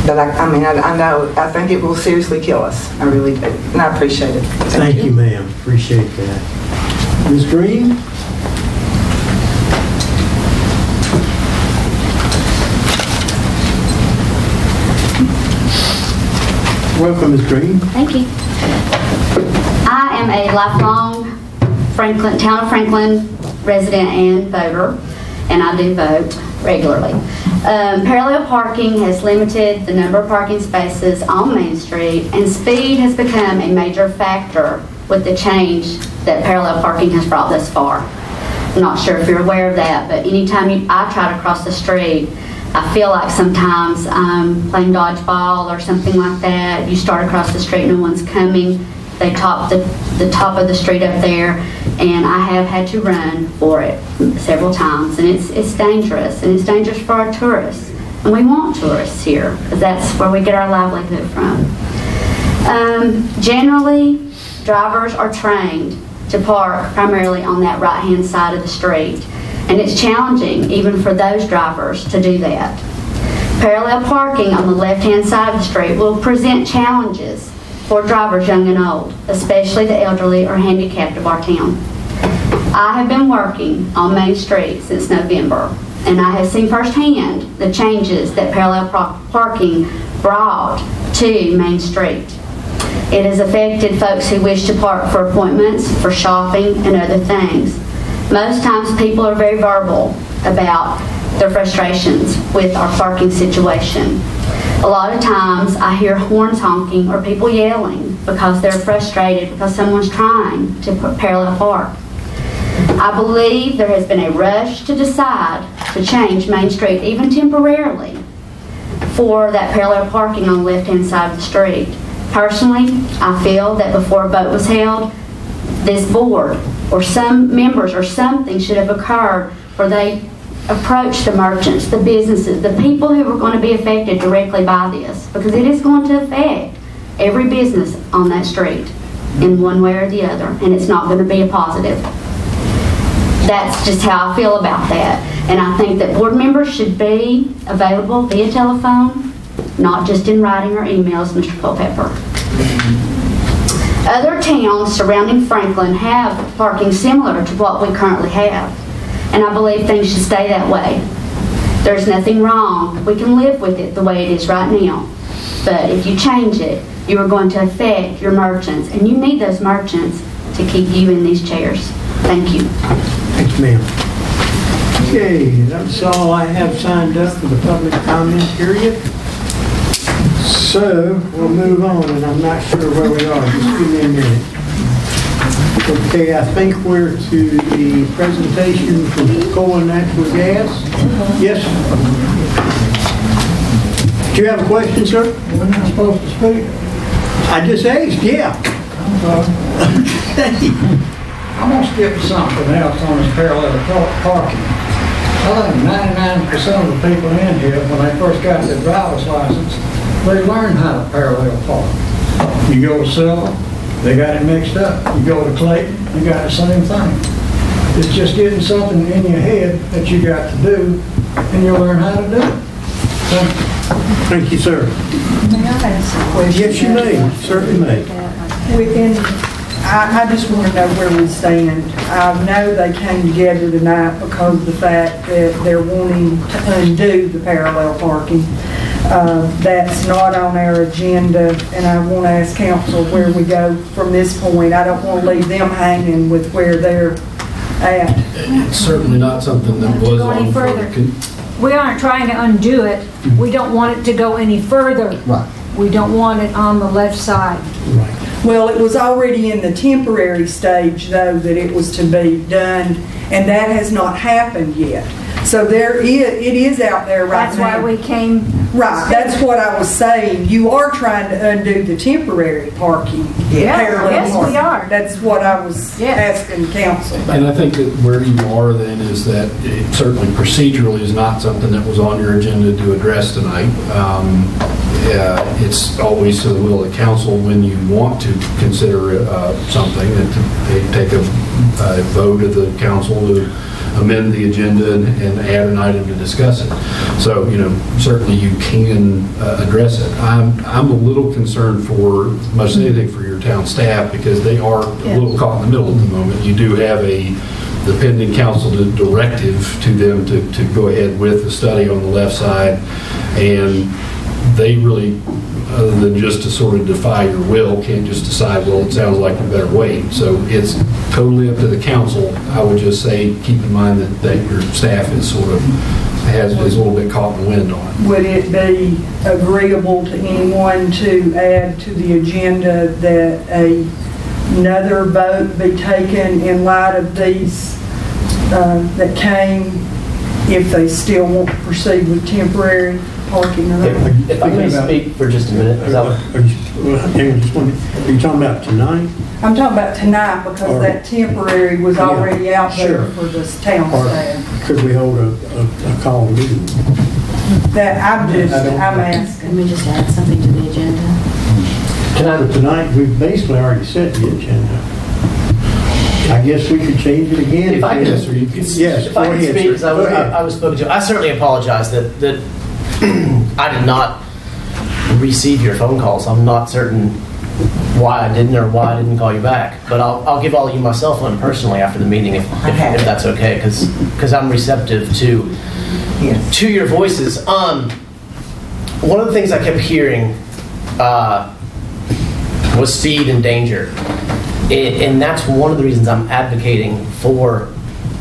But I know, I think it will seriously kill us. I really do. And I appreciate it. Thank you, ma'am. Appreciate that. Ms. Green? Welcome, Ms. Green. Thank you. I am a lifelong town of Franklin resident and voter, and I do vote regularly. Parallel parking has limited the number of parking spaces on Main Street, and speed has become a major factor with the change that parallel parking has brought thus far. I'm not sure if you're aware of that, but anytime I try to cross the street, I feel like sometimes I'm playing dodgeball or something like that. You start across the street, no one's coming. They top the top of the street up there, and I have had to run for it several times, and it's dangerous, and it's dangerous for our tourists. And we want tourists here, because that's where we get our livelihood from. Generally, drivers are trained to park primarily on that right-hand side of the street, and it's challenging even for those drivers to do that. Parallel parking on the left-hand side of the street will present challenges for drivers young and old, especially the elderly or handicapped of our town. I have been working on Main Street since November, and I have seen firsthand the changes that parallel parking brought to Main Street. It has affected folks who wish to park for appointments, for shopping, and other things. Most times people are very verbal about their frustrations with our parking situation. A lot of times I hear horns honking or people yelling because they're frustrated because someone's trying to parallel park. I believe there has been a rush to decide to change Main Street, even temporarily, for that parallel parking on the left-hand side of the street. Personally, I feel that before a vote was held, this board or some members or something should have occurred where they approach the merchants, the businesses, the people who are going to be affected directly by this, because it is going to affect every business on that street in one way or the other, and it's not going to be a positive. That's just how I feel about that. And I think that board members should be available via telephone, not just in writing or emails, Mr. Culpepper. Other towns surrounding Franklin have parking similar to what we currently have, and I believe things should stay that way. There's nothing wrong. We can live with it the way it is right now. But if you change it, you are going to affect your merchants, and you need those merchants to keep you in these chairs. Thank you. Thanks, ma'am. Okay, that's all I have signed up for the public comment period. So, we'll move on, and I'm not sure where we are. Just give me a minute. Okay, I think we're to the presentation from coal and natural gas. Yes? Do you have a question, sir? We're not supposed to speak. I just asked, yeah. Okay. I'm going to skip to something else on this parallel parking. I think 99% of the people in here, when they first got their driver's license, they learned how to parallel park. You go to Silver, they got it mixed up. You go to Clayton, you got the same thing. It's just getting something in your head that you got to do, and you'll learn how to do it. Thank you, sir. May I ask a question? Yes, you may. Certainly may. I just want to know where we stand. I know they came together tonight because of the fact that they're wanting to undo the parallel parking. That's not on our agenda, and I want to ask council where we go from this point. I don't want to leave them hanging with where they're at. It's certainly not something that was Go any on further. We aren't trying to undo it. We don't want it to go any further. Right. We don't want it on the left side. Right. Well, it was already in the temporary stage, though, that it was to be done, and that has not happened yet. So it is out there right That's now. why we came Right, that's what I was saying. You are trying to undo the temporary parking. Yeah, parallel yes, parking. we are. That's what I was asking council. And I think that where you are then is that it certainly procedurally is not something that was on your agenda to address tonight. It's always to the will of the council when you want to consider something, and to take a vote of the council to amend the agenda and add an item to discuss it. So, certainly you can address it. I'm a little concerned for much as anything for your town staff, because they are a little caught in the middle at the moment. You do have the pending council directive to them to go ahead with the study on the left side, and they really, other than just to sort of defy your will, can't just decide, well, it sounds like you better wait. So it's totally up to the council. I would just say, keep in mind that your staff is is a little bit caught in the wind on it. Would it be agreeable to anyone to add to the agenda that another vote be taken in light of these that came, if they still want to proceed with temporary parking? If I may speak for just a minute. Are you talking about tonight? I'm talking about tonight, because that temporary was already out there for this town staff. Could we hold a call meeting? That I'm asking. Can we just add something to the agenda? Tonight, we've basically already set the agenda. I guess we could change it again. If I could, yes, if I could speak, because I was spoken to. I certainly apologize that I did not receive your phone calls. I'm not certain why I didn't or why I didn't call you back. But I'll give all of you my cell phone personally after the meeting if that's okay, because I'm receptive to your voices. One of the things I kept hearing was speed and danger. And that's one of the reasons I'm advocating for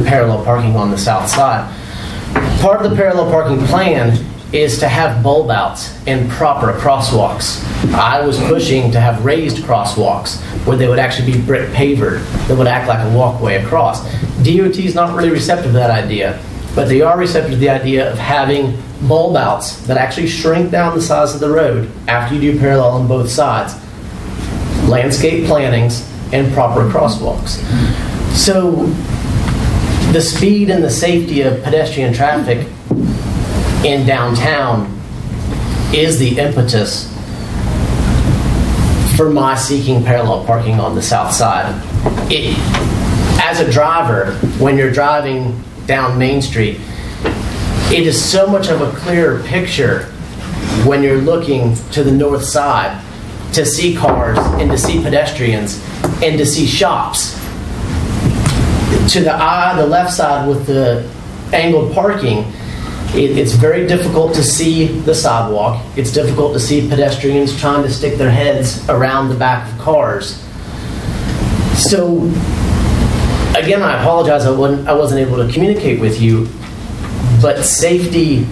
parallel parking on the south side. Part of the parallel parking plan is to have bulb outs and proper crosswalks. I was pushing to have raised crosswalks where they would actually be brick pavered that would act like a walkway across. DOT is not really receptive to that idea, but they are receptive to the idea of having bulb outs that actually shrink down the size of the road after you do parallel on both sides. Landscape plantings and proper crosswalks. So the speed and the safety of pedestrian traffic in downtown is the impetus for my seeking parallel parking on the south side. As a driver, when you're driving down Main Street, it is so much of a clearer picture when you're looking to the north side to see cars and to see pedestrians and to see shops. To the left side with the angled parking, it's very difficult to see the sidewalk. It's difficult to see pedestrians trying to stick their heads around the back of cars. So, again, I apologize I wasn't able to communicate with you, but safety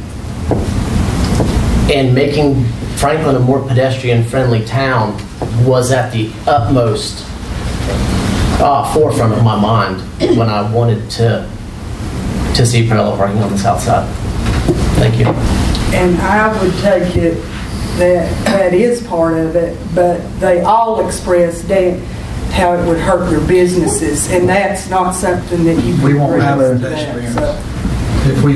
and making Franklin a more pedestrian-friendly town was at the utmost forefront of my mind when I wanted to see parallel parking on the south side. Thank you. And I would take it that is part of it, but they all expressed how it would hurt their businesses, and that's not something that you We won't have a pedestrian.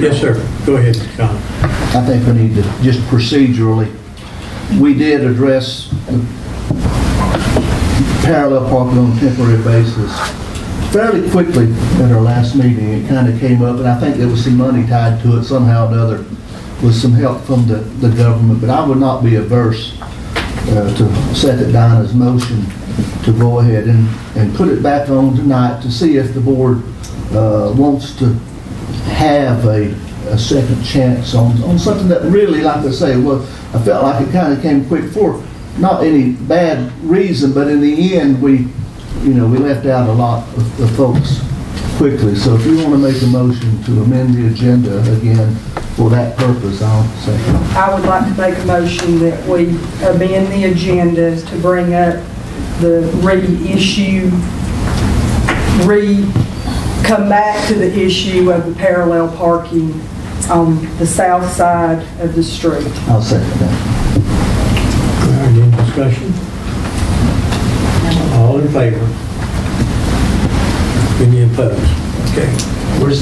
Yes, sir. Go ahead, John. I think we need to, just procedurally, we did address the parallel parking on a temporary basis fairly quickly at our last meeting. It kind of came up, and I think there was some money tied to it somehow or another with some help from the government. But I would not be averse to set it down as motion to go ahead and put it back on tonight to see if the board wants to have a second chance on something that really, like I say, I felt like it kind of came quick for not any bad reason, but in the end we left out a lot of folks quickly. So if you want to make a motion to amend the agenda again for that purpose, I'll say. I would like to make a motion that we amend the agenda to bring up the come back to the issue of the parallel parking on the south side of the street. I'll second that. All right, any discussion? All in favor? Any opposed? Okay. We're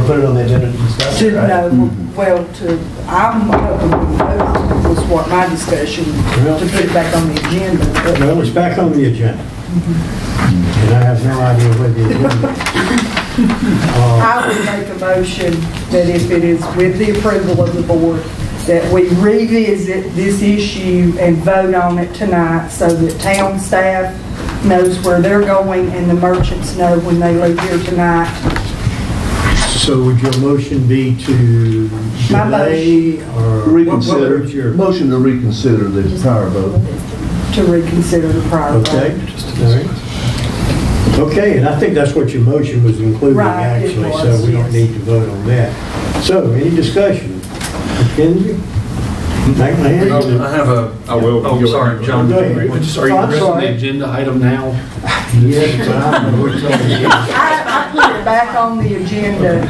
putting it on the agenda to discuss it, right? I'm hoping we vote on it, was what my discussion, to put it back on the agenda. But Well, it's back on the agenda. And I have no idea where the agenda is. I would make a motion that if it is with the approval of the board, that we revisit this issue and vote on it tonight so that town staff knows where they're going and the merchants know when they leave here tonight. So would your motion be to delay or Reconsider. what was your Motion to reconsider the prior vote. To reconsider the prior vote. Okay, all right. Okay, and I think that's what your motion was including, Right, it actually, was, so we don't yes. need to vote on that. So, any discussion? Mackenzie? McMahon? I have a, I will. oh, sorry, John. Go ahead. Are you Oh, I'm addressing sorry. the agenda item now? Yes, but I don't know what you're talking about. I put it back on the agenda.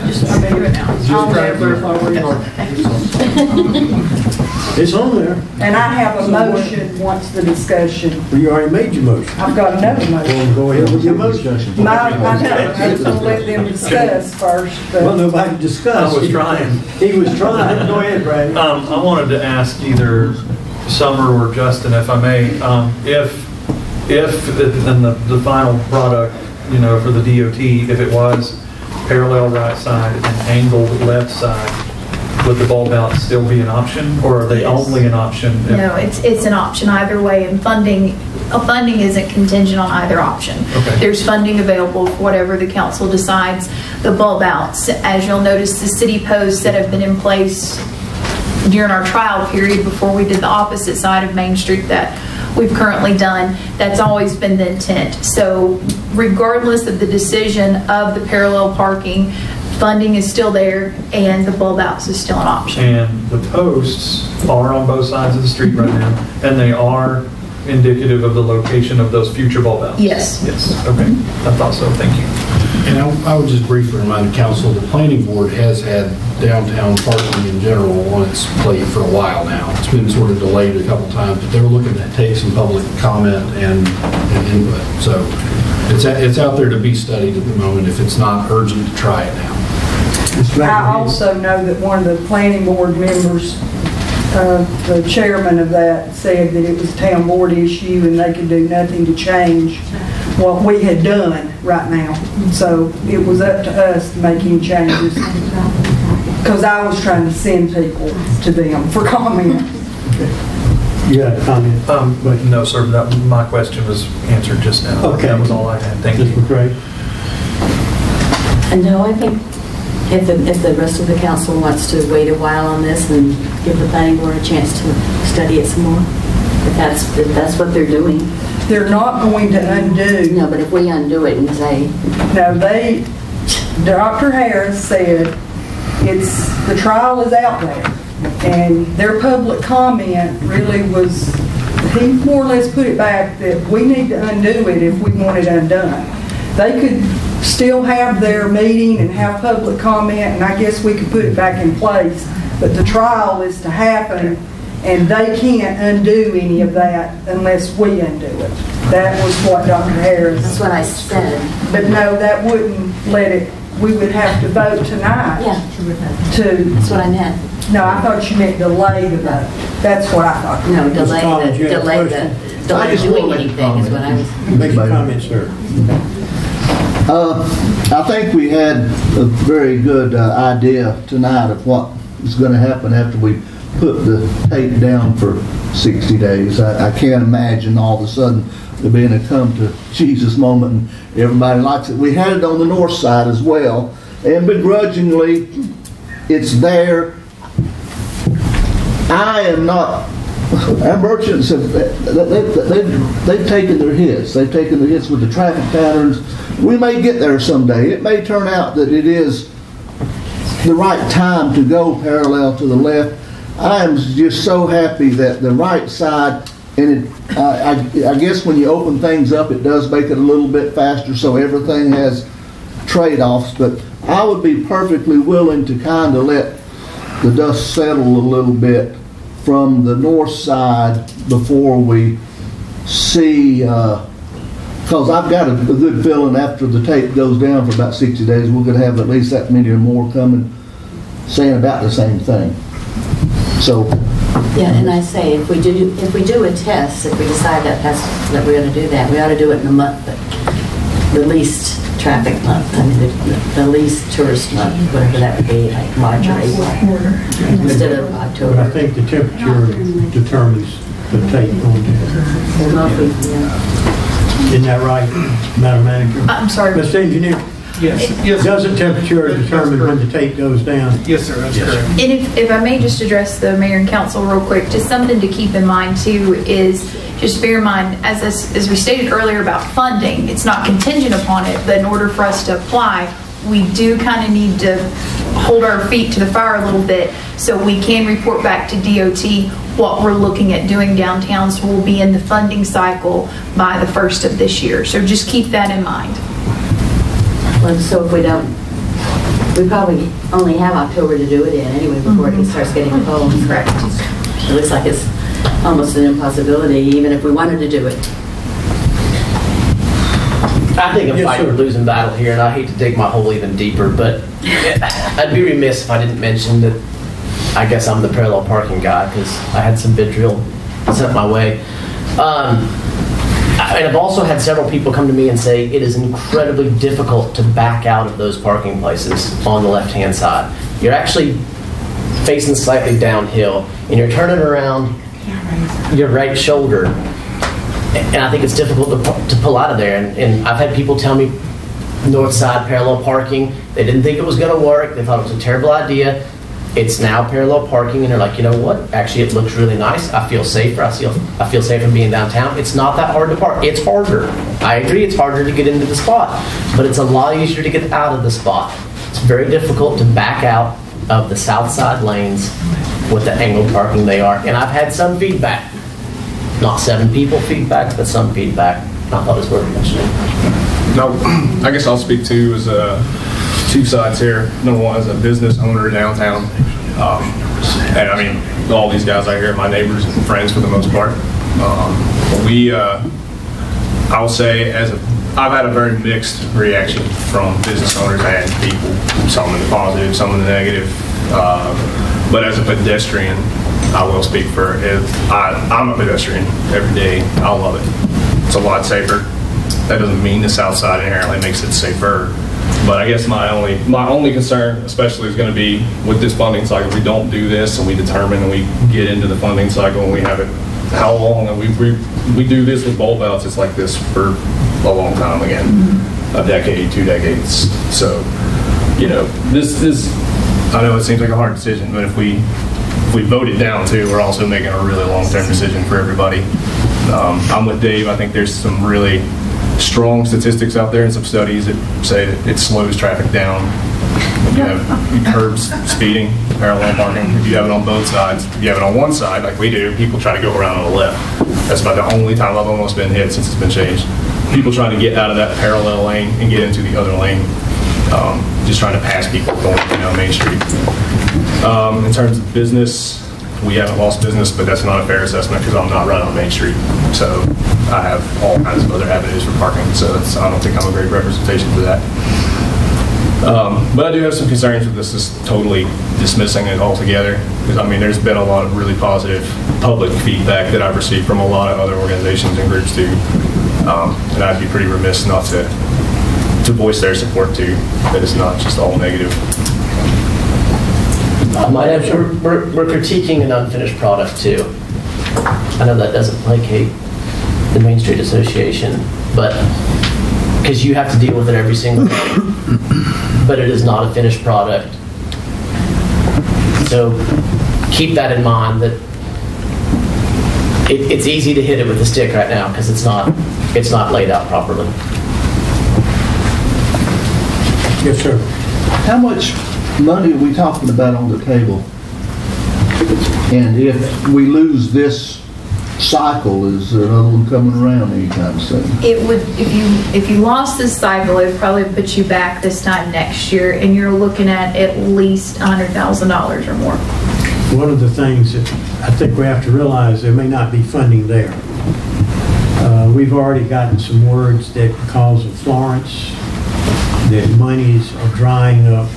It's on there. And I have a motion once the discussion. Well, you already made your motion. I've got another motion. Well, go ahead with your motion. I know, I was going to let them discuss first, Well, but nobody discussed. I was trying. He was trying. Go ahead, Brad. I wanted to ask either Summer or Justin, if I may, if in the final product, you know, for the DOT, if it was parallel right side and angled left side, would the bulb out still be an option, or are they only an option? if- No, it's an option either way, and funding isn't contingent on either option. Okay. There's funding available for whatever the council decides. The bulb outs, as you'll notice, the city posts that have been in place during our trial period before we did the opposite side of Main Street that we've currently done, that's always been the intent. So regardless of the decision of the parallel parking, funding is still there and the bulb outs is still an option. And the posts are on both sides of the street right now, and they are indicative of the location of those future bulb outs? Yes. Yes, okay. I thought so, thank you. And I would just briefly remind the council, the planning board has had downtown parking in general on its plate for a while now. It's been sort of delayed a couple times, but they're looking to take some public comment and input. So it's out there to be studied at the moment if it's not urgent to try it now. I also know that one of the planning board members, the chairman of that, said that it was a town board issue and they could do nothing to change what we had done right now. So it was up to us to make any changes. Because I was trying to send people to them for comment. You had a comment? But no, sir, my question was answered just now. Okay. That was all I had, thank you. Mr. McRae? And no, I think if the rest of the council wants to wait a while on this and give the planning board a chance to study it some more, if that's what they're doing. They're not going to undo. No, but if we undo it and say. No, Dr. Harris said the trial is out there. And their public comment really was, he more or less put it back that we need to undo it if we want it undone. They could still have their meeting and have public comment, and I guess we could put it back in place, but the trial is to happen, and they can't undo any of that unless we undo it. That was what Dr. Harris. That's what I said. But no, that wouldn't let it, we would have to vote tonight. Yeah. That's what I meant. No, I thought you meant delay the vote. That's what I thought. No, delay doing make a anything is what I was. Make a comment, sir. I think we had a very good idea tonight of what is going to happen after we put the tape down for 60 days. I can't imagine all of a sudden there being a come to Jesus moment and everybody likes it. We had it on the north side as well, and begrudgingly it's there. I am not. Our merchants have they've taken their hits. They've taken the hits with the traffic patterns. We may get there someday. It may turn out that it is the right time to go parallel to the left. I am just so happy that the right side, and I guess when you open things up, it does make it a little bit faster, so everything has trade-offs. But I would be perfectly willing to kind of let the dust settle a little bit from the north side before we see, because I've got a good feeling after the tape goes down for about 60 days, we're going to have at least that many or more coming saying about the same thing. So. Yeah, and I say, if we do a test, if we decide that we're going to do that, we ought to do it in the month, the least traffic month, I mean, the least tourist month, whatever that would be, like March or April, instead of October. But I think the temperature determines the tape on there. Isn't that right, Madam Manager? I'm sorry. Mr. Engineer? Yes. Doesn't temperature determine when the tape goes down? Yes, sir, that's correct. And if I may just address the mayor and council real quick, just something to keep in mind too is just bear in mind, as we stated earlier about funding, it's not contingent upon it, but in order for us to apply, we do kind of need to hold our feet to the fire a little bit so we can report back to DOT what we're looking at doing downtown, so we'll be in the funding cycle by the 1st of this year. So just keep that in mind. Well, so if we probably only have October to do it in anyway before it starts getting cold. Correct. It looks like it's almost an impossibility, even if we wanted to do it. I think I'm fighting a losing battle here, and I hate to dig my hole even deeper, but I'd be remiss if I didn't mention that I guess I'm the parallel parking guy, because I had some vitriol sent my way. And I've also had several people come to me and say it is incredibly difficult to back out of those parking places on the left-hand side. You're actually facing slightly downhill, and you're turning around your right shoulder, and I think it's difficult to pull out of there. And I've had people tell me north side parallel parking, they didn't think it was going to work, they thought it was a terrible idea. It's now parallel parking, and they're like, you know what? Actually, it looks really nice. I feel safer. I feel safer being downtown. It's not that hard to park. It's harder. I agree it's harder to get into the spot, but it's a lot easier to get out of the spot. It's very difficult to back out of the south side lanes with the angled parking they are. And I've had some feedback. Not 7 people feedback, but some feedback. I thought it was worth mentioning. No, I guess I'll speak to is 2 sides here. Number one, as a business owner downtown, and I mean, all these guys out here are my neighbors and friends for the most part. I will say, I've had a very mixed reaction from business owners and people, some in the positive, some in the negative. But as a pedestrian, I will speak for it. I'm a pedestrian every day. I love it. It's a lot safer. That doesn't mean the south side inherently makes it safer. But I guess my only concern, especially, is going to be with this funding cycle. If we don't do this, and we determine, and we get into the funding cycle, and we have it, how long? And we do this with bulb outs. It's like this for a long time again, a decade, 2 decades. So, you know, this is. I know it seems like a hard decision, but if we vote it down too, we're also making a really long-term decision for everybody. I'm with Dave. I think there's some really strong statistics out there and some studies that say that it slows traffic down. You curbs speeding, parallel parking. If you have it on both sides, if you have it on one side, like we do, people try to go around on the left. That's about the only time I've almost been hit since it's been changed. People trying to get out of that parallel lane and get into the other lane. Just trying to pass people going down Main Street. In terms of business, we haven't lost business, but that's not a fair assessment because I'm not right on Main Street. So I have all kinds of other avenues for parking. So I don't think I'm a great representation for that. But I do have some concerns with this, just totally dismissing it altogether. Because I mean, there's been a lot of really positive public feedback that I've received from a lot of other organizations and groups too. And I'd be pretty remiss not to voice their support too, that it's not just all negative. We're critiquing an unfinished product too. I know that doesn't placate the Main Street Association, but because you have to deal with it every single day. But it is not a finished product. So keep that in mind, that it's easy to hit it with a stick right now because it's not laid out properly. Yes, sir. How much money are we talking about on the table? And if we lose this cycle? Is there another one coming around anytime soon? It would, if you lost this cycle, it would probably put you back this time next year, and you're looking at least $100,000 or more. One of the things that I think we have to realize, there may not be funding there. We've already gotten some words that because of Florence, that monies are drying up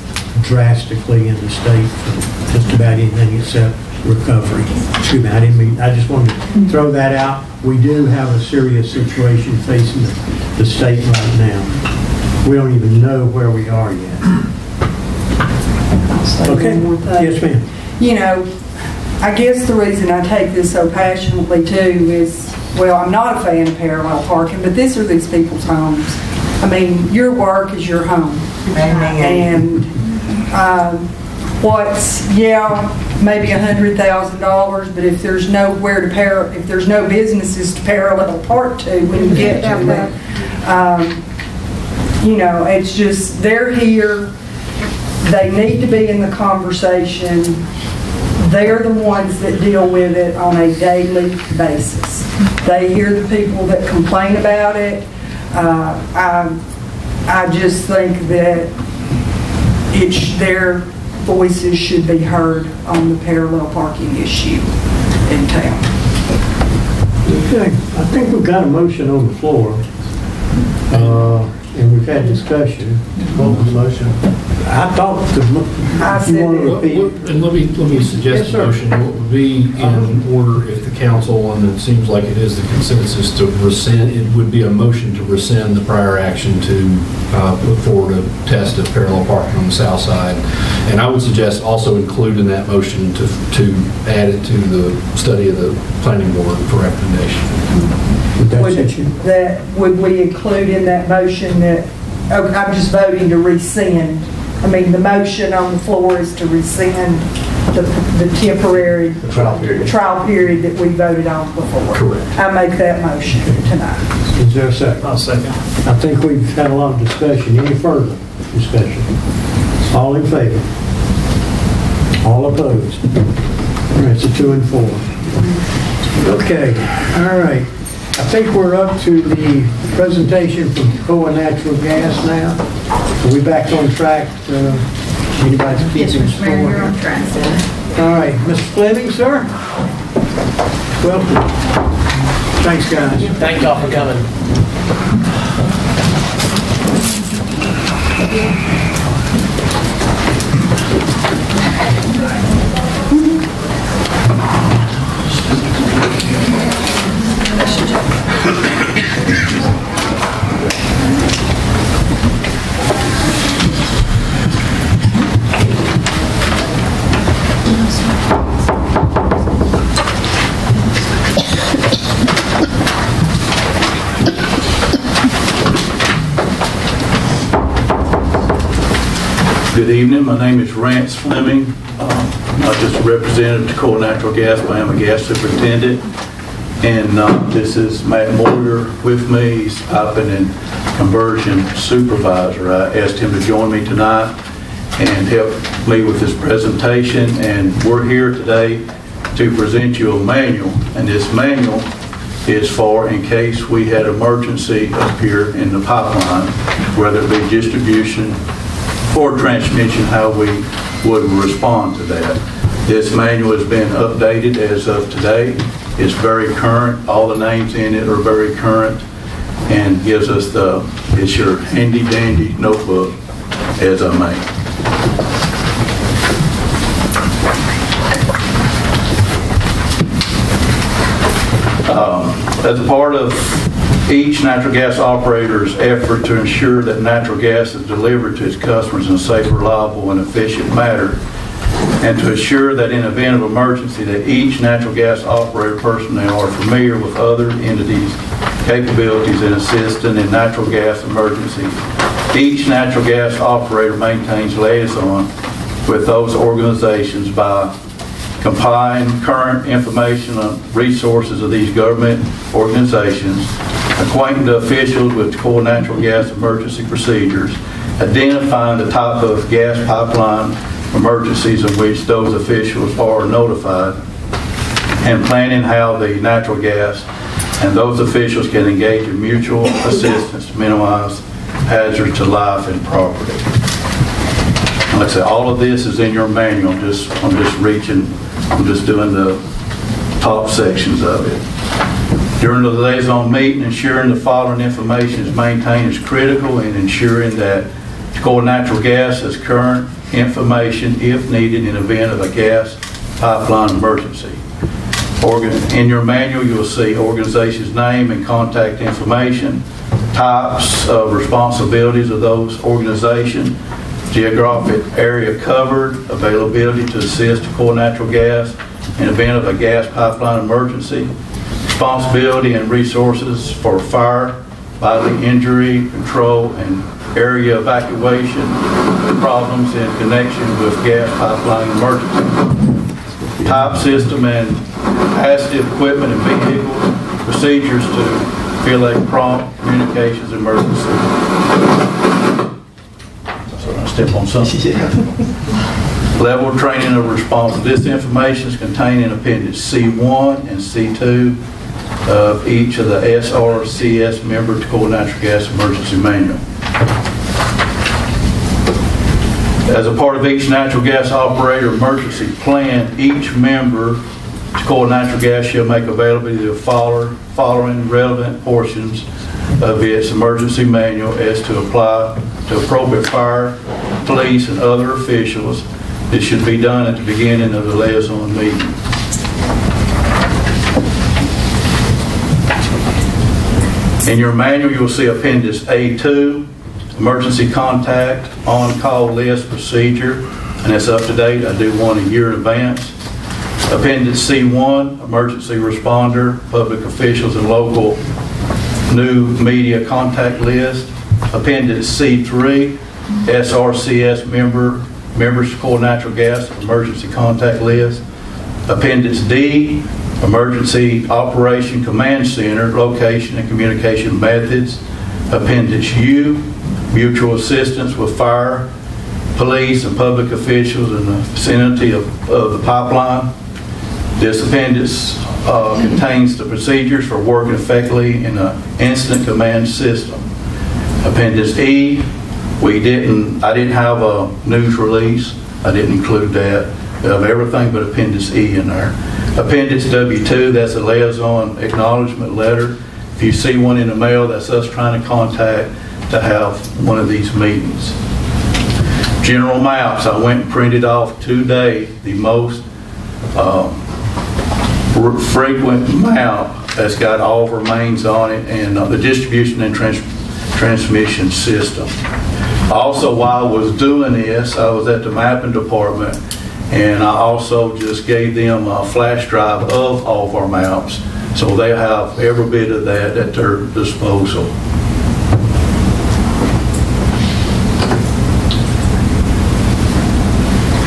drastically in the state for just about anything except recovery. Excuse me, I just wanted to throw that out. We do have a serious situation facing the state right now. We don't even know where we are yet. Okay, yes ma'am. You know, I guess the reason I take this so passionately too is, well, I'm not a fan of parallel parking, but these are these people's homes. I mean, your work is your home. And maybe $100,000, but if there's nowhere to if there's no businesses to parallel park to when you get to them, you know, it's just, they're here. They need to be in the conversation. They're the ones that deal with it on a daily basis. They hear the people that complain about it. I just think that their voices should be heard on the parallel parking issue in town. Okay, I think we've got a motion on the floor, and we've had discussion. What was the motion? I thought you want to repeat. And let me suggest a motion. What would be in order if the council, and it seems like it is the consensus to rescind, it would be a motion to rescind the prior action to put forward a test of parallel parking on the south side. And I would suggest also include in that motion to add it to the study of the planning board for recommendation. Would we include in that motion that, I'm just voting to rescind. I mean, the motion on the floor is to rescind the temporary trial period that we voted on before. Correct. I make that motion tonight. Is there a second? I'll second. I think we've had a lot of discussion. Any further discussion? All in favor? All opposed? All right, it's a 2 and 4. Okay, all right. I think we're up to the presentation from Toccoa Natural Gas now. Are we back on track? Anybody's keeping score? Mayor, you're on track. All right, Mr. Fleming, sir. Welcome. Thanks, guys. Thank y'all for coming. Good evening. My name is Rance Fleming. I'm not just a representative of Toccoa Natural Gas, but I am a gas superintendent. And this is Matt Moyer with me. He's piping and conversion supervisor. I asked him to join me tonight and help me with this presentation. And we're here today to present you a manual. And this manual is for in case we had emergency up here in the pipeline, whether it be distribution or transmission, how we would respond to that. This manual has been updated as of today. It's very current. All the names in it are very current and gives us it's your handy dandy notebook as I make. As a part of each natural gas operator's effort to ensure that natural gas is delivered to its customers in a safe, reliable, and efficient manner, and to assure that in event of emergency that each natural gas operator personnel are familiar with other entities' capabilities in assisting in natural gas emergencies. Each natural gas operator maintains liaison with those organizations by compiling current information on resources of these government organizations, acquainting the officials with Toccoa natural gas emergency procedures, identifying the type of gas pipeline emergencies in which those officials are notified, and planning how the natural gas and those officials can engage in mutual assistance to minimize hazards to life and property. Like I said, all of this is in your manual. I'm just doing the top sections of it. During the liaison meeting, ensuring the following information is maintained is critical in ensuring that Toccoa Natural Gas has current information if needed in event of a gas pipeline emergency. In your manual, you will see organization's name and contact information, types of responsibilities of those organizations, geographic area covered, availability to assist Toccoa Natural Gas in event of a gas pipeline emergency, responsibility and resources for fire, bodily injury, control, and area evacuation problems in connection with gas pipeline emergency, type system and capacity of equipment and vehicles, procedures to fill a prompt communications emergency. So I step on something. Level of training of response. This information is contained in Appendix C1 and C2 of each of the SRCS member Toccoa Natural Gas Emergency Manual. As a part of each natural gas operator emergency plan, each member Toccoa Natural Gas shall make available the following relevant portions of its emergency manual as to apply to appropriate fire, police, and other officials. This should be done at the beginning of the liaison meeting. In your manual, you will see Appendix A2, emergency contact on-call list procedure, and that's up to date. I do one a year in advance. Appendix C1, emergency responder, public officials, and local new media contact list. Appendix C3, SRCS members Toccoa Natural Gas emergency contact list. Appendix D, emergency operation command center, location and communication methods. Appendix U, mutual assistance with fire, police, and public officials in the vicinity of the pipeline. This appendix contains the procedures for working effectively in an incident command system. Appendix E, I didn't have a news release. I didn't include that. We have everything but Appendix E in there. Appendix W2, that's a liaison acknowledgement letter. If you see one in the mail, that's us trying to contact to have one of these meetings. General maps, I went and printed off today the most frequent map that's got all of our mains on it and the distribution and transmission system. Also, while I was doing this, I was at the mapping department and I also just gave them a flash drive of all of our maps, so they have every bit of that at their disposal.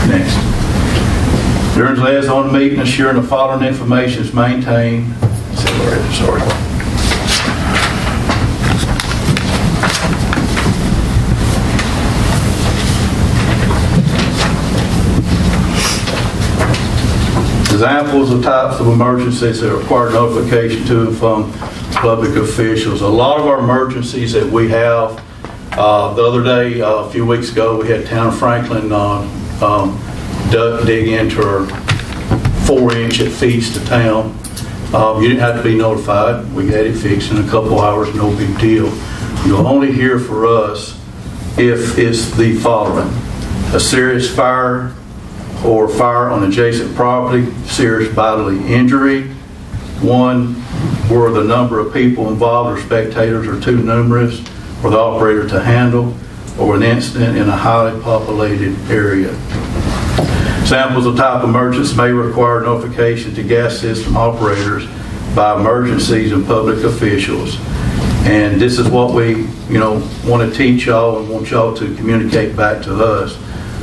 Next. During the liaison meeting, ensuring the following information is maintained. Sorry. Examples of types of emergencies that require notification to and from public officials. A lot of our emergencies that we have, the other day, a few weeks ago, we had Town of Franklin dig into our 4-inch that feeds the town. You didn't have to be notified. We got it fixed in a couple hours, no big deal. You'll only hear for us if it's the following: a serious fire or fire on adjacent property, serious bodily injury, one where the number of people involved or spectators are too numerous for the operator to handle, or an incident in a highly populated area. Examples of type of emergencies may require notification to gas system operators by emergencies and public officials. And this is what we, want to teach y'all and want y'all to communicate back to us,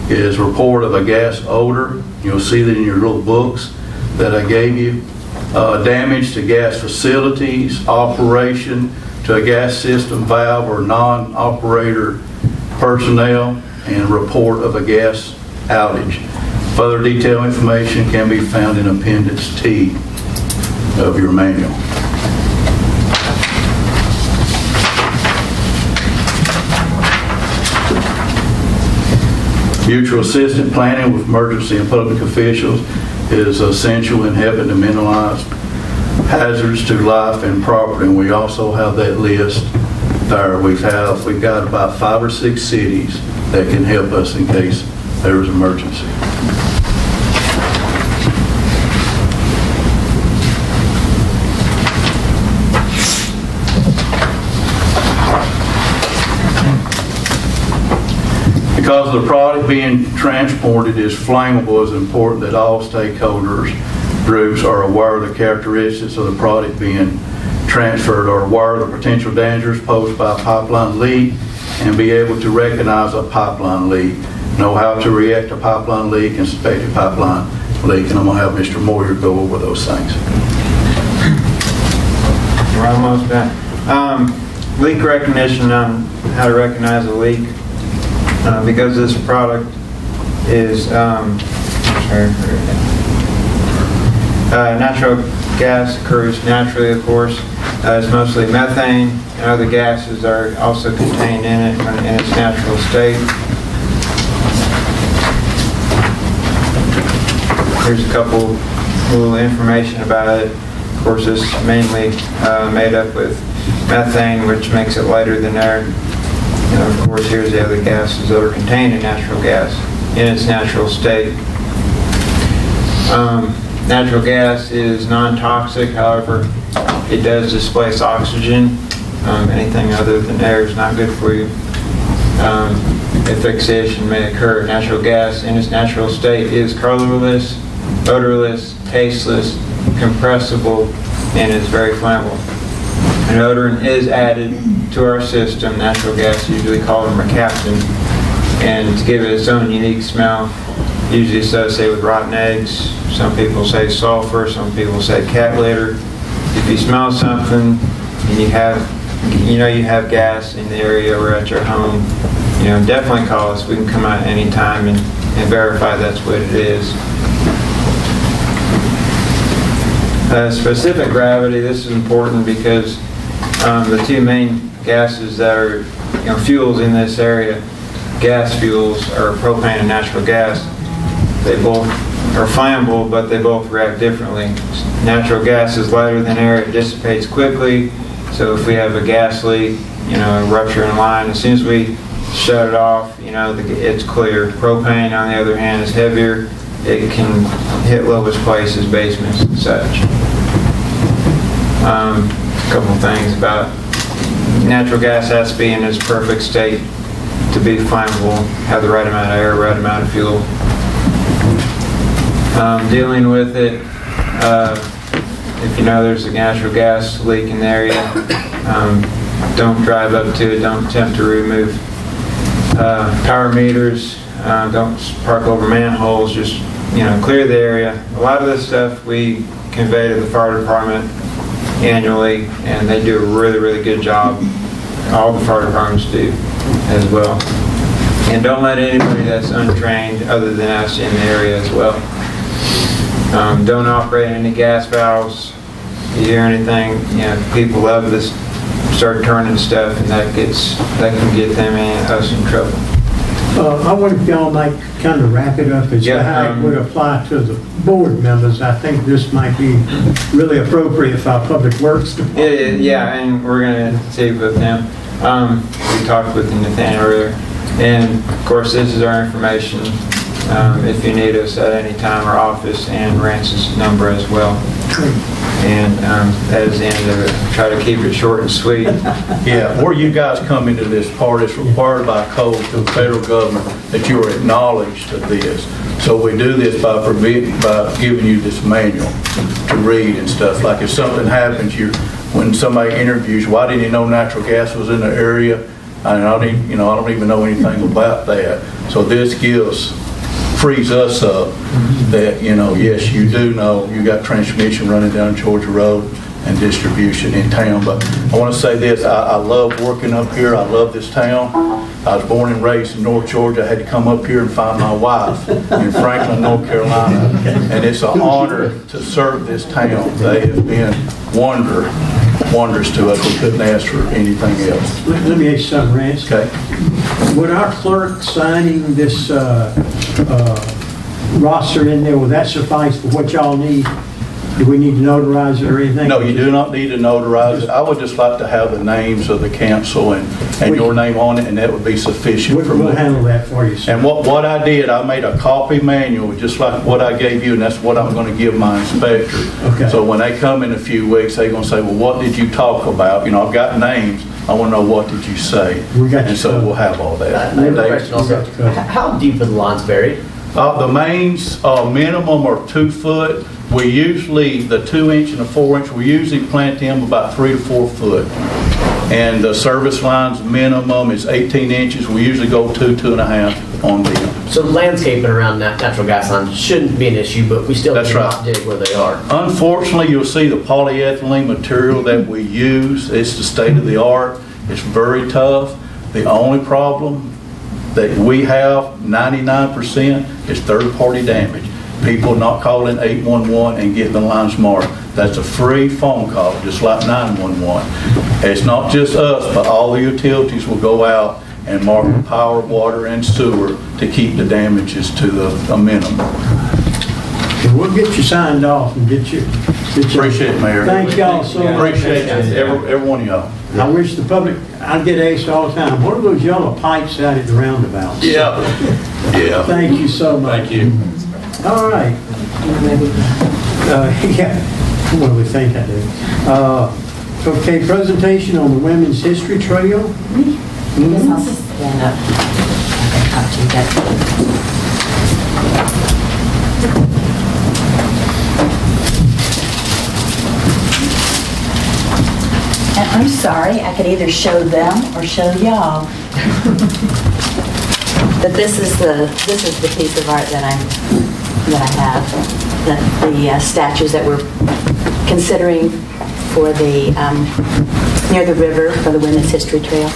is report of a gas odor. You'll see that in your little books that I gave you. Damage to gas facilities, operation to a gas system valve or non-operator personnel, and report of a gas outage. Further detailed information can be found in Appendix T. of your manual. Mutual assistance planning with emergency and public officials is essential in helping to minimize hazards to life and property, and we also have that list there. We've got about 5 or 6 cities that can help us in case there is an emergency. Because the product being transported is flammable, it's important that all stakeholders groups are aware of the characteristics of the product being transferred, are aware of the potential dangers posed by a pipeline leak, and be able to recognize a pipeline leak, know how to react to pipeline leak and suspect a pipeline leak. And I'm going to have Mr. Moyer go over those things. We're almost done. Leak recognition on how to recognize a leak. Because this product is natural gas occurs naturally, of course. It's mostly methane, and other gases are also contained in it in its natural state. Here's a couple little information about it. Of course, it's mainly made up with methane, which makes it lighter than air. Of course, here's the other gases that are contained in natural gas in its natural state. Natural gas is non-toxic, however, it does displace oxygen. Anything other than air is not good for you. Asphyxiation may occur. Natural gas in its natural state is colorless, odorless, tasteless, compressible, and is very flammable. An odorant is added to our system. Natural gas, usually called a mercaptan, and to give it its own unique smell, usually associated with rotten eggs. Some people say sulfur, some people say cat litter. If you smell something and you have gas in the area or at your home, definitely call us. We can come out anytime and verify that's what it is. Specific gravity, this is important because the two main gases that are fuels in this area, gas fuels, are propane and natural gas. They both are flammable, but they both react differently. Natural gas is lighter than air, it dissipates quickly, so if we have a gas leak, a rupture in line, as soon as we shut it off, it's clear. Propane, on the other hand, is heavier. It can hit lowest places, basements and such. A couple things about natural gas has to be in its perfect state to be flammable, have the right amount of air, right amount of fuel. Dealing with it, if there's a natural gas leak in the area, don't drive up to it, don't attempt to remove power meters, don't park over manholes, just clear the area. A lot of this stuff we convey to the fire department annually, and they do a really, really good job. All the fire departments do as well. And don't let anybody that's untrained other than us in the area as well. Don't operate any gas valves. You hear anything, people love this, start turning stuff, and that can get them and us in trouble. I wonder if y'all might kind of wrap it up as to how it would apply to the board members. I think this might be really appropriate for our public works department. Yeah, and we're going to see with them. We talked with Nathaniel earlier. And of course, this is our information. If you need us at any time, our office and Rance's number as well. And that is the end of it. Try to keep it short and sweet. Yeah, where you guys come into this part, it's required by code to the federal government that you are acknowledged of this. So we do this by giving you this manual to read and stuff. Like if something happens, when somebody interviews, why didn't you know natural gas was in the area? And I don't even know anything about that. So this frees us up that, yes, you do know you got transmission running down Georgia Road and distribution in town. But I want to say this, I love working up here. I love this town. I was born and raised in North Georgia. I had to come up here and find my wife in Franklin, North Carolina. And it's an honor to serve this town. They have been wonders to us. We couldn't ask for anything else. Let me ask you something, Rance. Okay. Would our clerk signing this roster in there, will that suffice for what y'all need? Do we need to notarize it or anything? No, you do not need to notarize it. I would just like to have the names of the council and your name on it, and that would be sufficient for me. We'll handle that for you, sir. And what I did, I made a copy manual, just like what I gave you, and that's what I'm going to give my inspector. Okay. So when they come in a few weeks, they're going to say, well, what did you talk about? You know, I've got names. I want to know, what did you say? We got and so we'll have all that. I have a question also. How deep are the lines buried? The mains minimum are 2 foot. We usually, the 2-inch and the 4-inch, we usually plant them about 3 to 4 foot. And the service lines minimum is 18 inches. We usually go 2.5 on them. So landscaping around natural gas lines shouldn't be an issue, but we still do not dig where they are. Unfortunately, you'll see the polyethylene material that we use. It's the state of the art. It's very tough. The only problem that we have, 99%, is third-party damage. People not calling 811 and getting the lines marked. That's a free phone call, just like 911. It's not just us, but all the utilities will go out and mark the power, water, and sewer to keep the damages to a minimum. And we'll get you signed off and get you. Appreciate it, Mayor. Thank y'all so much. Appreciate it, every one of y'all. I wish the public, I get asked all the time, what are those yellow pipes out at the roundabouts? Yeah. Yeah. Thank you so much. Thank you. All right. Yeah, what do we think I do? Okay, presentation on the Women's History Trail. Yes, I'll stand up. I'll talk to you guys. And I'm sorry, I could either show them or show y'all. But this is the piece of art that I have, the statues that we're considering for the near the river for the Women's History Trail.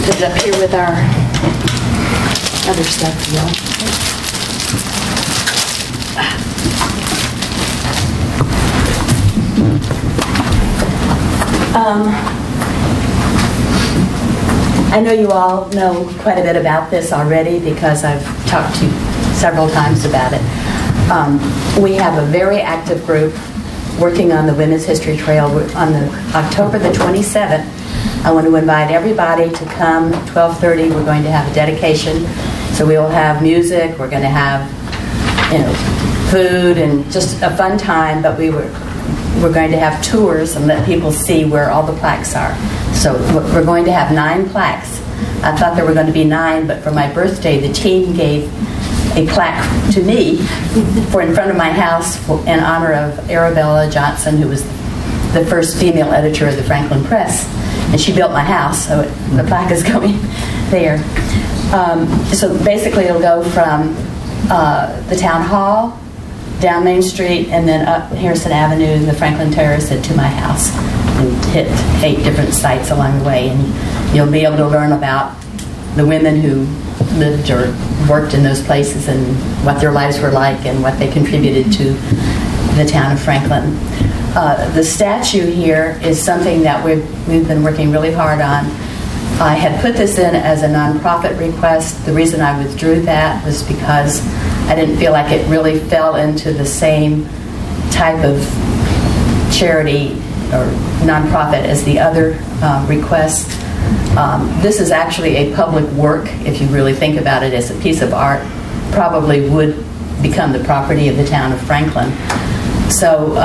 Put it up here with our other stuff, y'all. I know you all know quite a bit about this already because I've talked to you several times about it. We have a very active group working on the Women's History Trail. On October the 27th, I want to invite everybody to come. 12:30, we're going to have a dedication. So we'll have music, we're going to have, food and just a fun time, but we're going to have tours and let people see where all the plaques are. So we're going to have 9 plaques. I thought there were going to be 9, but for my birthday, the team gave a plaque to me for in front of my house in honor of Arabella Johnson, who was the first female editor of the Franklin Press. And she built my house, so the plaque is going there. So basically it'll go from the town hall, down Main Street, and then up Harrison Avenue and the Franklin Terrace to my house, and hit 8 different sites along the way. And you'll be able to learn about the women who lived or worked in those places and what their lives were like and what they contributed to the town of Franklin. The statue here is something that we've been working really hard on. I had put this in as a nonprofit request. The reason I withdrew that was because I didn't feel like it really fell into the same type of charity or nonprofit as the other requests. This is actually a public work, if you really think about it as a piece of art, probably would become the property of the town of Franklin. So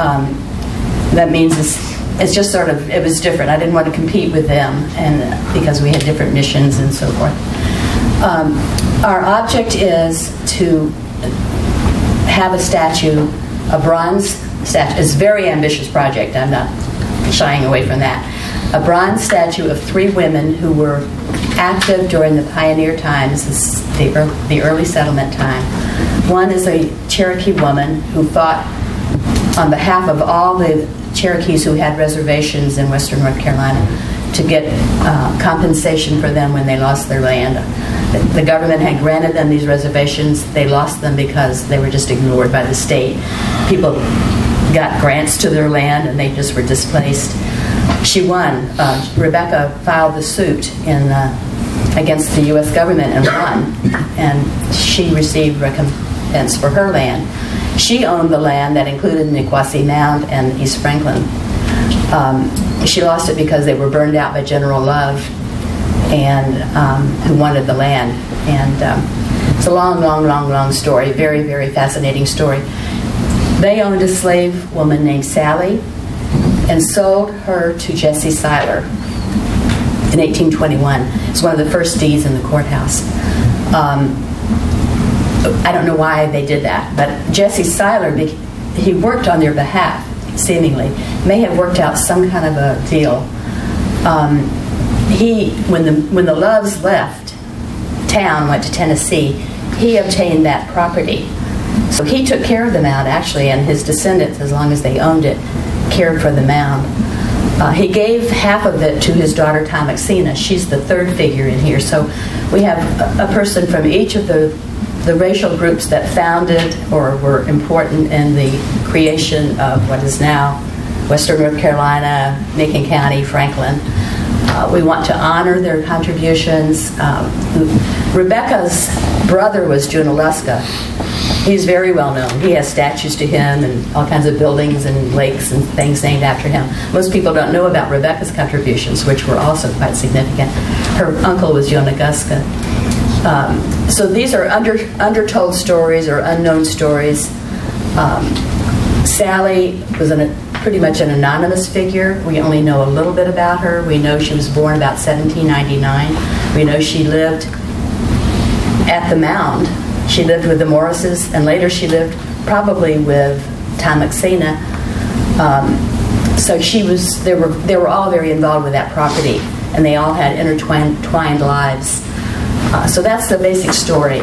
that means it's just sort of, it was different. I didn't want to compete with them, and because we had different missions and so forth. Our object is to have a statue, a bronze statue. It's a very ambitious project. I'm not shying away from that. A bronze statue of 3 women who were active during the pioneer times, the early settlement time. One is a Cherokee woman who fought on behalf of all the Cherokees who had reservations in western North Carolina to get compensation for them when they lost their land. The government had granted them these reservations. They lost them because they were just ignored by the state. People got grants to their land and they just were displaced. She won. Rebecca filed the suit against the U.S. government and won. And she received recompense for her land. She owned the land that included Niquosi Mound and East Franklin. She lost it because they were burned out by General Love, and who wanted the land. And it's a long story. Very, very fascinating story. They owned a slave woman named Sally and sold her to Jesse Seiler in 1821. It's one of the first deeds in the courthouse. I don't know why they did that, but Jesse Seiler, he worked on their behalf, seemingly. May have worked out some kind of a deal. When the Loves left town, went to Tennessee, he obtained that property. So he took care of the mound, actually, and his descendants, as long as they owned it, cared for the mound. He gave half of it to his daughter, Thomasina. She's the third figure in here. So we have a person from each of the racial groups that founded or were important in the creation of what is now Western North Carolina, Macon County, Franklin. We want to honor their contributions. Rebecca's brother was Junaluska. He's very well known. He has statues to him and all kinds of buildings and lakes and things named after him. Most people don't know about Rebecca's contributions, which were also quite significant. Her uncle was Yonaguska. So these are undertold stories or unknown stories. Sally was pretty much an anonymous figure. We only know a little bit about her. We know she was born about 1799. We know she lived at the mound. She lived with the Morrises, and later she lived probably with Thomasina. So they were all very involved with that property, and they all had intertwined lives. So that's the basic story.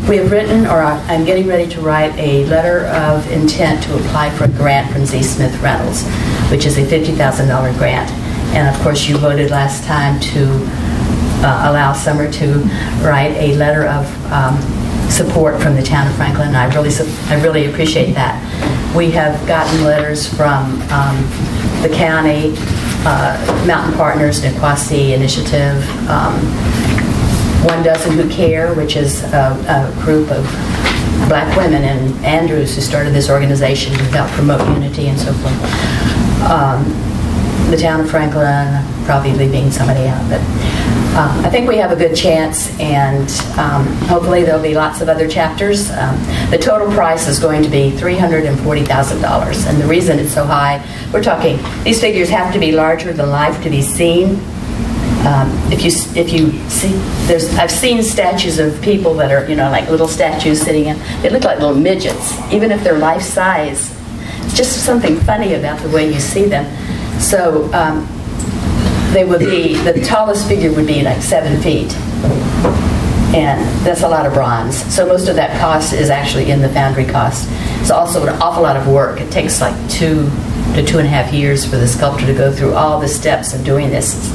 We have written, or I'm getting ready to write, a letter of intent to apply for a grant from Z. Smith Reynolds, which is a $50,000 grant. And of course, you voted last time to allow Summer to write a letter of support from the town of Franklin. I really appreciate that. We have gotten letters from the county, Mountain Partners, Niquosi Initiative, One Dozen Who Care, which is a group of black women, and Andrews, who started this organization to help promote unity and so forth. The town of Franklin, probably leaving somebody out, but I think we have a good chance, and hopefully there'll be lots of other chapters. The total price is going to be $340,000, and the reason it's so high, we're talking, these figures have to be larger than life to be seen. If you see, I've seen statues of people that are, like little statues sitting in, they look like little midgets, even if they're life size. It's just something funny about the way you see them. So they would be, the tallest figure would be like 7 feet. And that's a lot of bronze. So most of that cost is actually in the foundry cost. It's also an awful lot of work. It takes like 2 to 2.5 years for the sculptor to go through all the steps of doing this. It's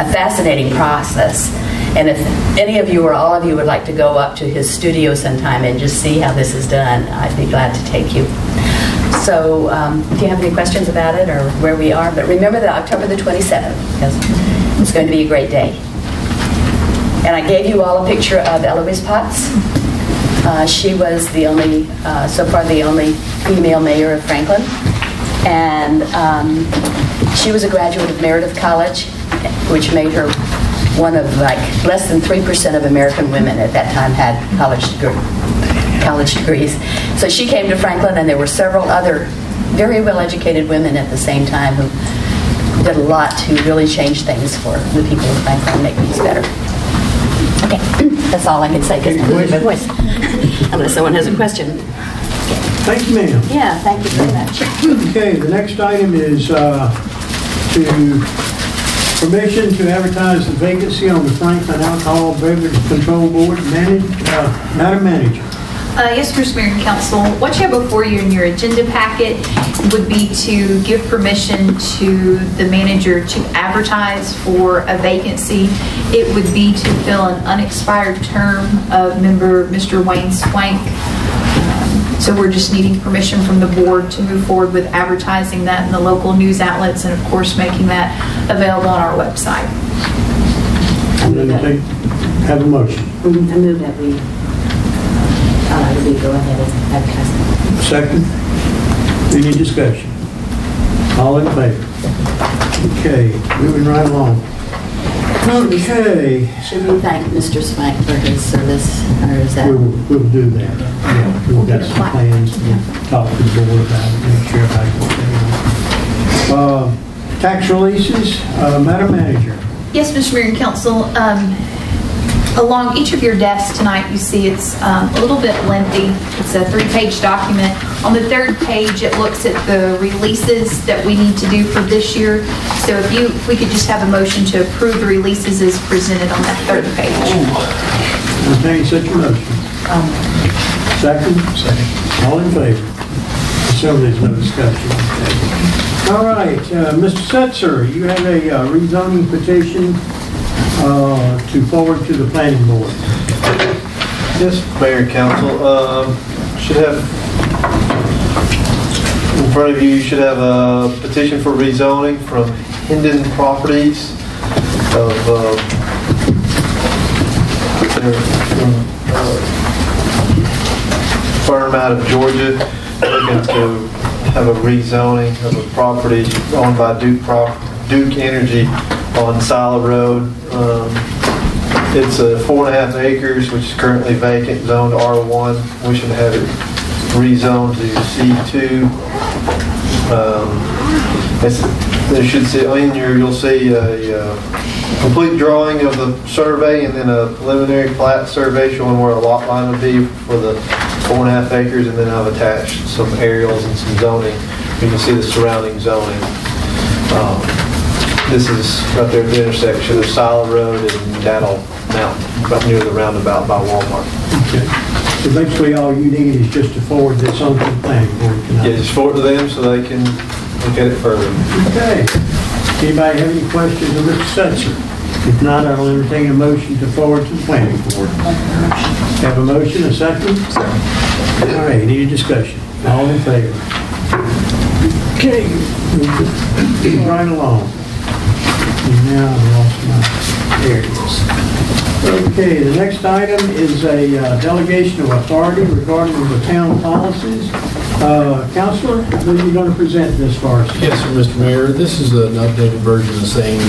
a fascinating process. And if any of you or all of you would like to go up to his studio sometime and just see how this is done, I'd be glad to take you. So if you have any questions about it or where we are, but remember that October the 27th, because it's going to be a great day. And I gave you all a picture of Eloise Potts. She was the only, so far the only female mayor of Franklin. And she was a graduate of Meredith College, which made her one of like less than 3% of American women at that time had college degrees. So she came to Franklin, and there were several other very well-educated women at the same time who did a lot to really change things for the people of Franklin and make things better. Okay, that's all I can say because I'm losing my voice. Unless someone has a question. Thank you, ma'am. Yeah, thank you very much. Okay, the next item is permission to advertise the vacancy on the Franklin Alcohol Beverage Control Board. Madam Manager. Yes, Mr. Mayor and Council. What you have before you in your agenda packet would be to give permission to the manager to advertise for a vacancy. It would be to fill an unexpired term of member Mr. Wayne Swank. So we're just needing permission from the board to move forward with advertising that in the local news outlets and, of course, making that available on our website. Have a motion. I move that we go ahead and advertise. Second. Any discussion? All in favor? Okay, moving right along. Okay. Should we thank Mr. Swank for his service, or is that? We'll do that. Yeah, we've got some plans. We'll talk to the board about it, make sure everybody's tax releases, Madam Manager. Yes, Mr. Mayor and Council. Along each of your desks tonight, you see it's a little bit lengthy. It's a 3-page document. On the 3rd page, it looks at the releases that we need to do for this year. So if we could just have a motion to approve the releases as presented on that 3rd page. Entertain such a motion. Second? Second. All in favor? So there's no discussion. All right, Mr. Setzer, you have a rezoning petition to forward to the planning board. Yes, Mayor and Council. Should have in front of you. You should have a petition for rezoning from Hendon Properties of firm out of Georgia, looking to have a rezoning of a property owned by Duke Energy on Sila Road. It's 4.5 acres, which is currently vacant, zoned R1. We should have it rezoned to C2. There should see in you'll see a complete drawing of the survey and then a preliminary plat survey showing where a lot line would be for the 4.5 acres, and then I've attached some aerials and some zoning. You can see the surrounding zoning. This is right there at the intersection of Sila Road and Daddle Mountain, right near the roundabout by Walmart. Okay. So basically all you need is just to forward this on to the planning board tonight. Yeah, just forward to them so they can look at it further. Okay. Anybody have any questions of Mr. Setzer? If not, I'll entertain a motion to forward to the planning board. Have a motion, a second? Second. All right, any discussion? All in favor? Okay. Moving right along. Now I've lost my, there it is. Okay, the next item is a delegation of authority regarding the town policies. Councilor, what are you going to present this for us? Yes, sir, Mr. Mayor. This is an updated version of the same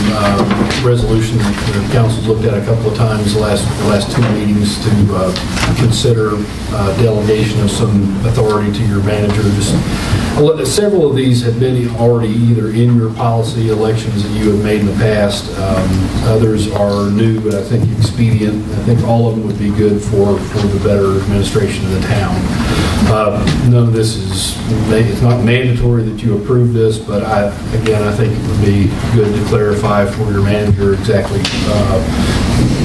resolution that the council's looked at a couple of times the last 2 meetings to consider delegation of some authority to your manager. Several of these have been already either in your policy elections that you have made in the past. Others are new, but I think expedient. I think all of them would be good for the better administration of the town. None of this it's not mandatory that you approve this, but I think it would be good to clarify for your manager exactly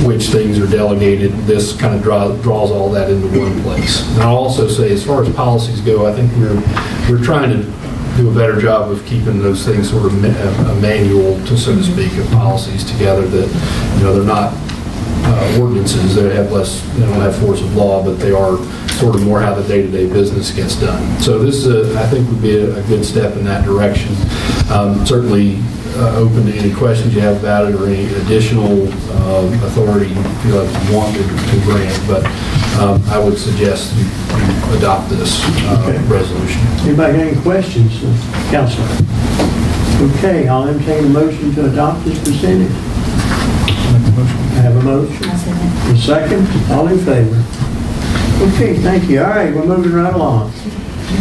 which things are delegated. This kind of draws all that into one place. And I'll also say, as far as policies go, I think we're trying to do a better job of keeping those things sort of a manual, so to speak, of policies together that, they're not ordinances. They don't have force of law, but they are sort of more how the day-to-day business gets done. So this, I think, would be a good step in that direction. Certainly open to any questions you have about it or any additional authority you feel like you want to grant, but I would suggest you adopt this resolution. Anybody got any questions, Councilor? Okay, I'll entertain a motion to adopt this presented. I have a motion. A second. All in favor? Okay, thank you. All right, we're moving right along.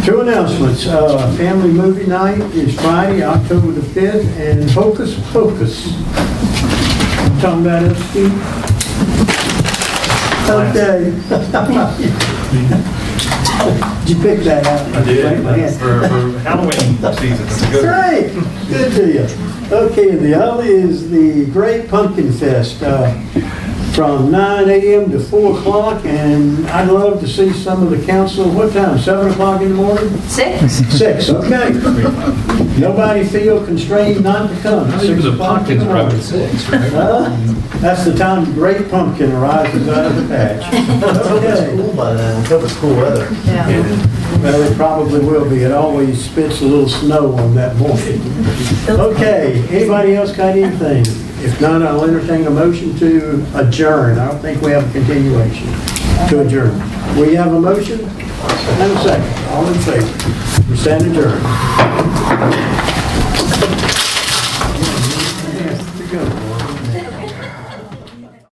2 announcements. Family movie night is Friday, October the 5th, and Hocus Pocus. You talking about it, Steve? Okay. Did you pick that out? I did. For Halloween season. That's good. Great. Good to you. Okay, the other is the Great Pumpkin Fest. from 9 a.m. to 4 o'clock, and I'd love to see some of the council, what time, 7 o'clock in the morning? 6. 6, okay. Nobody feel constrained not to come. I think it was a pumpkin's probably 6, right? That's the time the great pumpkin arises out of the patch. It's cool by then. I hope it's cool weather. Yeah. Well, it probably will be. It always spits a little snow on that morning. Okay, anybody else got anything? If not, I'll entertain a motion to adjourn. I don't think we have a continuation to adjourn. We have a motion and a second. All in favor? We stand adjourned.